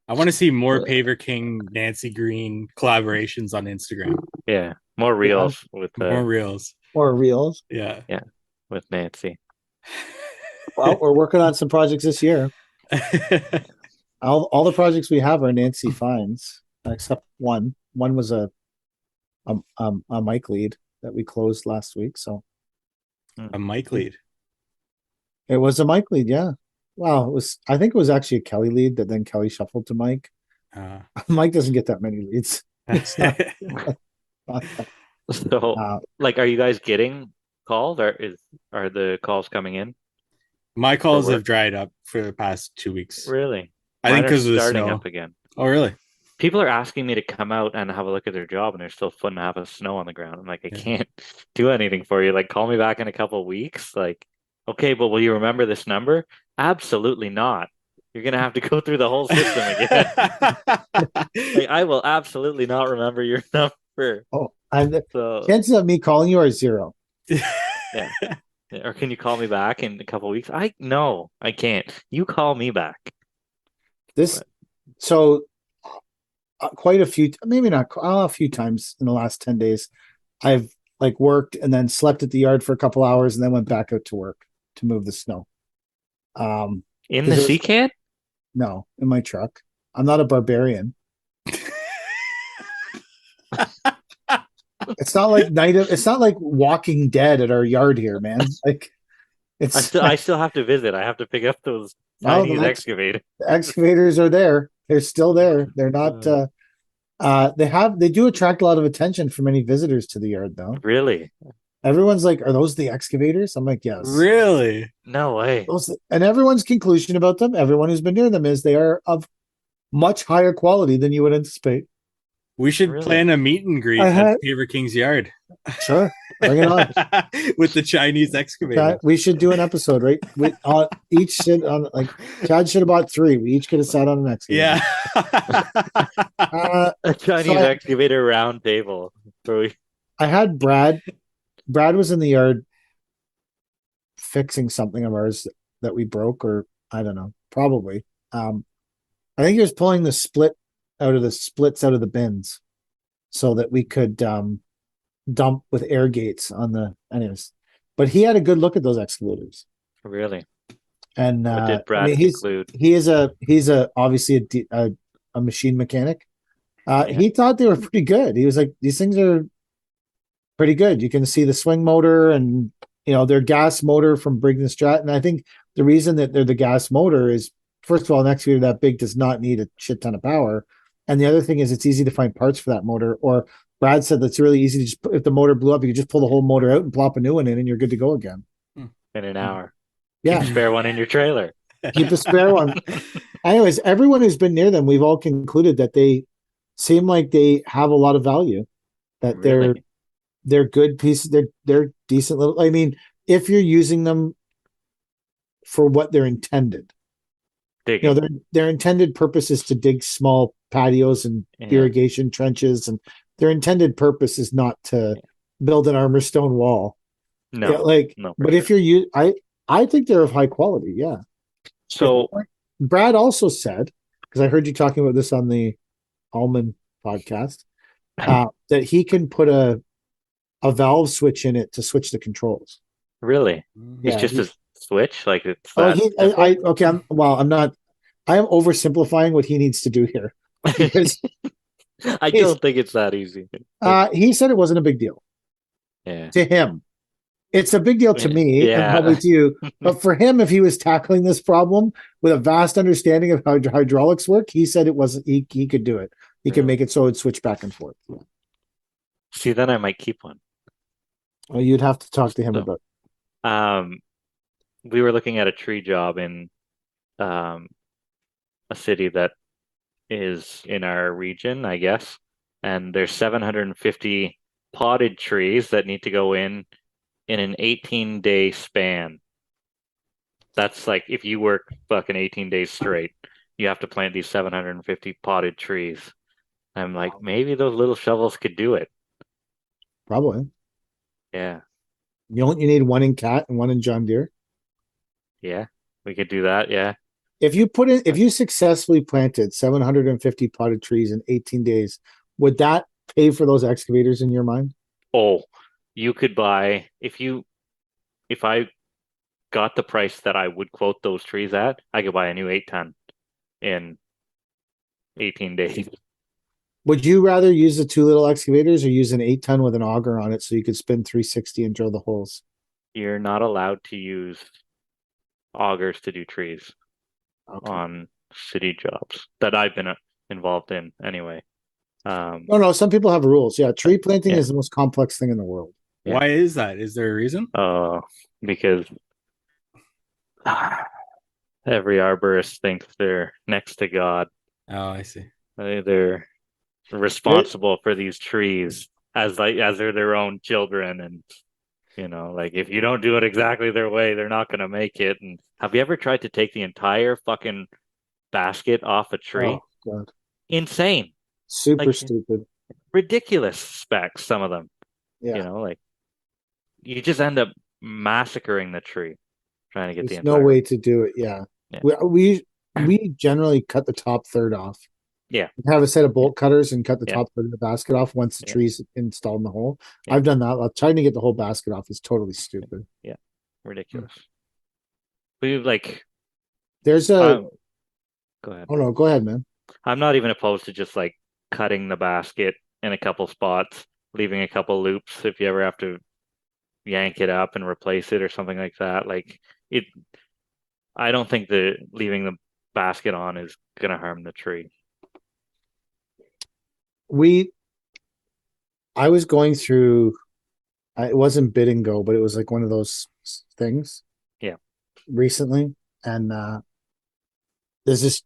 I want to see more Paver King, Nancy Green collaborations on Instagram. Yeah, more Yeah, reels with More reels. or reels. Yeah. yeah, with Nancy. Well, we're working on some projects this year. All the projects we have are Nancy finds, except one. One was a mic lead that we closed last week. So A mic lead. it was a mic lead, yeah. Wow, it was. I think it was actually a Kelly lead that then Kelly shuffled to Mike. Mike doesn't get that many leads. It's not, So, like, are you guys getting calls? Are the calls coming in? My calls For work? have dried up for the past 2 weeks. Really? I think Mine are because of the starting snow. up again. Oh, really? People are asking me to come out and have a look at their job, and there's still 1.5 foot of snow on the ground. I'm like, I Yeah. can't do anything for you. Like, call me back in a couple of weeks. Like, okay, but will you remember this number? Absolutely not. You're gonna have to go through the whole system again. Like, I will absolutely not remember your number. oh, and So, chances of me calling you are zero. yeah. Or can you call me back in a couple of weeks? No, I can't. You call me back. This But so quite a few, maybe not a few times in the last 10 days, I've like worked and then slept at the yard for a couple hours and then went back out to work to move the snow. in 'Cause the sea can? no, in my truck. I'm not a barbarian. It's not like it's not like Walking Dead at our yard here, man. Like it's I still have to visit. I have to pick up those no, Chinese excavators. the excavators are there. They're still there. They're not they do attract a lot of attention from any visitors to the yard though. Really? Everyone's like, are those the excavators? I'm like, yes. Really? No way. And everyone's conclusion about them, everyone who's been near them, is they are of much higher quality than you would anticipate. We should Really? plan a meet and greet at Paver King's yard. Sure. Bring it on. With the Chinese excavator. We should do an episode, right? We each should on like Chad should have bought 3. We each could have sat on an excavator. Yeah. A Chinese excavator round table. I had Brad. Brad was in the yard fixing something of ours that we broke, or I don't know, probably. I think he was pulling the splits out of the bins so that we could dump with air gates on the anyways. But he had a good look at those excavators. Really? And What did Brad I mean, conclude? he's obviously a machine mechanic. Yeah. He thought they were pretty good. He was like, these things are pretty good. You can see the swing motor, and they're gas motor from Briggs & Stratton. I think the reason that they're the gas motor is, first of all, an excavator that big does not need a shit ton of power. And the other thing is it's easy to find parts for that motor. Or Brad said that's really easy to just, if the motor blew up, you could just pull the whole motor out and plop a new one in and you're good to go again. In an hour. Yeah. Keep a spare one in your trailer. Keep a spare one. Anyways, everyone who's been near them, we've all concluded that they seem like they have a lot of value, that Really? they're good pieces. They're decent little, I mean, if you're using them for what they're intended. Digging. Their intended purpose is to dig small patios and irrigation trenches, and their intended purpose is not to build an armor stone wall. No, but if you're I think they're of high quality. Yeah. So Brad also said, because I heard you talking about this on the Almond podcast, that he can put a valve switch in it to switch the controls. Really? Yeah, it's just a switch, like it's oh, that okay. I'm not. I am oversimplifying what he needs to do here because I don't think it's that easy. He said it wasn't a big deal. Yeah. To him, it's a big deal to me and probably to you. But for him, if he was tackling this problem with a vast understanding of how hydraulics work, he said it wasn't. He could do it. He could make it so it'd switch back and forth. See, then I might keep one. Well, you'd have to talk to him about. We were looking at a tree job in a city that is in our region, I guess, and there's 750 potted trees that need to go in an 18-day span. That's like if you work fucking 18 days straight, you have to plant these 750 potted trees. I'm like, maybe those little shovels could do it. Probably. Yeah. You need one in Cat and one in John Deere. Yeah, we could do that. Yeah. If you successfully planted 750 potted trees in 18 days, would that pay for those excavators in your mind? Oh, you could buy if I got the price that I would quote those trees at, I could buy a new 8-ton in 18 days. Would you rather use the two little excavators or use an 8-ton with an auger on it so you could spin 360 and drill the holes? You're not allowed to use augers to do trees on city jobs that I've been involved in anyway. No, some people have rules. Yeah, tree planting is the most complex thing in the world. Yeah. Why is that? Is there a reason? Because every arborist thinks they're next to God. Oh, I see. They're responsible for these trees as they're their own children, and like if you don't do it exactly their way, they're not going to make it. And have you ever tried to take the entire fucking basket off a tree? Oh, God. Insane. Super stupid. Ridiculous specs, some of them. Yeah. Like you just end up massacring the tree trying to get There's no way to do it. Yeah. We generally cut the top third off. Yeah. Have a set of bolt cutters and cut the top third of the basket off once the tree's installed in the hole. I've done that. Trying to get the whole basket off is totally stupid. Yeah. Ridiculous. We there's a go ahead. Oh no, go ahead, man. I'm not even opposed to just like cutting the basket in a couple spots, leaving a couple loops if you ever have to yank it up and replace it or something like that. I don't think that leaving the basket on is going to harm the tree. I was going through, it wasn't Bid and Go, but it was like one of those things. Yeah. Recently. And there's this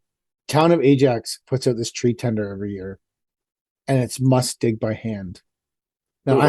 town of Ajax puts out this tree tender every year, and it's must dig by hand. Now, I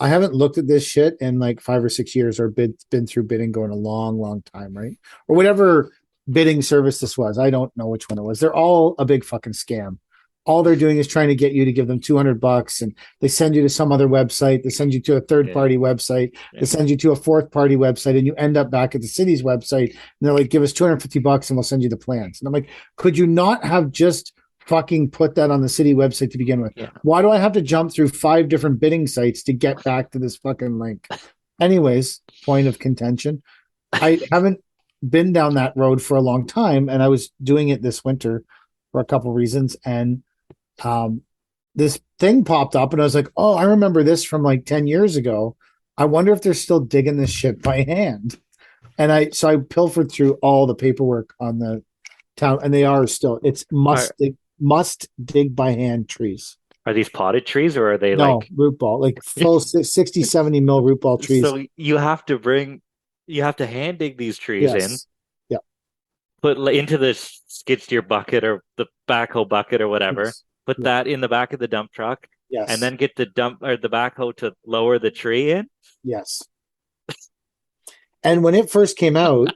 haven't looked at this shit in like 5 or 6 years or been through Bid and Go in a long, long time, right? Or whatever bidding service this was. I don't know which one it was. They're all a big fucking scam. All they're doing is trying to get you to give them $200, and they send you to some other website. They send you to a third-party website. They send you to a fourth-party website, and you end up back at the city's website. And they're like, "Give us $250, and we'll send you the plans." And I'm like, "Could you not have just fucking put that on the city website to begin with? Why do I have to jump through 5 different bidding sites to get back to this fucking link?" Anyways, point of contention. I haven't been down that road for a long time, and I was doing it this winter for a couple reasons, and this thing popped up, and I was like, "Oh, I remember this from like 10 years ago. I wonder if they're still digging this shit by hand." And I pilfered through all the paperwork on the town, and they are still. It's must dig by hand trees. Are these potted trees, or are they root ball, like full 60, 70 mil root ball trees? So you have to hand dig these trees in. Yeah. Put into the skid steer bucket or the backhoe bucket or whatever. Yes. Put that in the back of the dump truck. Yes. And then get the backhoe to lower the tree in. Yes. And when it first came out,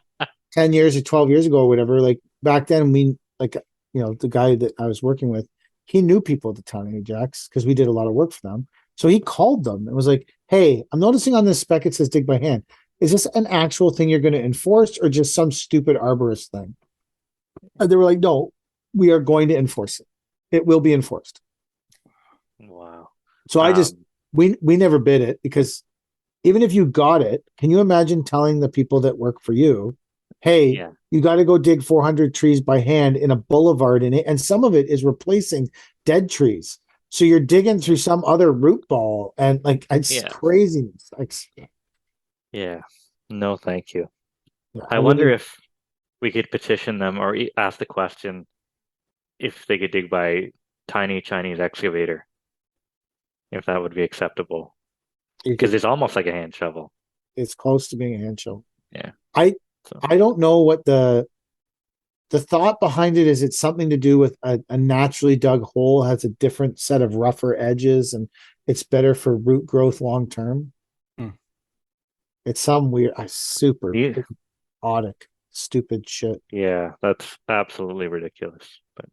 10 years or 12 years ago or whatever, like back then the guy that I was working with, he knew people at the Tiny Jacks because we did a lot of work for them. So he called them and was like, "Hey, I'm noticing on this spec it says dig by hand. Is this an actual thing you're going to enforce or just some stupid arborist thing?" And they were like, "No, we are going to enforce it. It will be enforced." Wow. So we never bid it because even if you got it, can you imagine telling the people that work for you, "Hey, Yeah. you got to go dig 400 trees by hand in a boulevard in it, and some of it is replacing dead trees. So you're digging through some other root ball, and like it's Yeah. craziness." Like, Yeah. No, thank you. yeah, I I wonder wouldn't. if we could petition them or ask the question if they could dig by tiny Chinese excavator, if that would be acceptable. You Because could. it's almost like a hand shovel. It's close to being a hand show. Yeah. I So I don't know what the thought behind it is. It's something to do with a naturally dug hole has a different set of rougher edges, and it's better for root growth long term. Hmm. It's some weird, super you, idiotic, stupid shit. yeah, that's absolutely ridiculous. But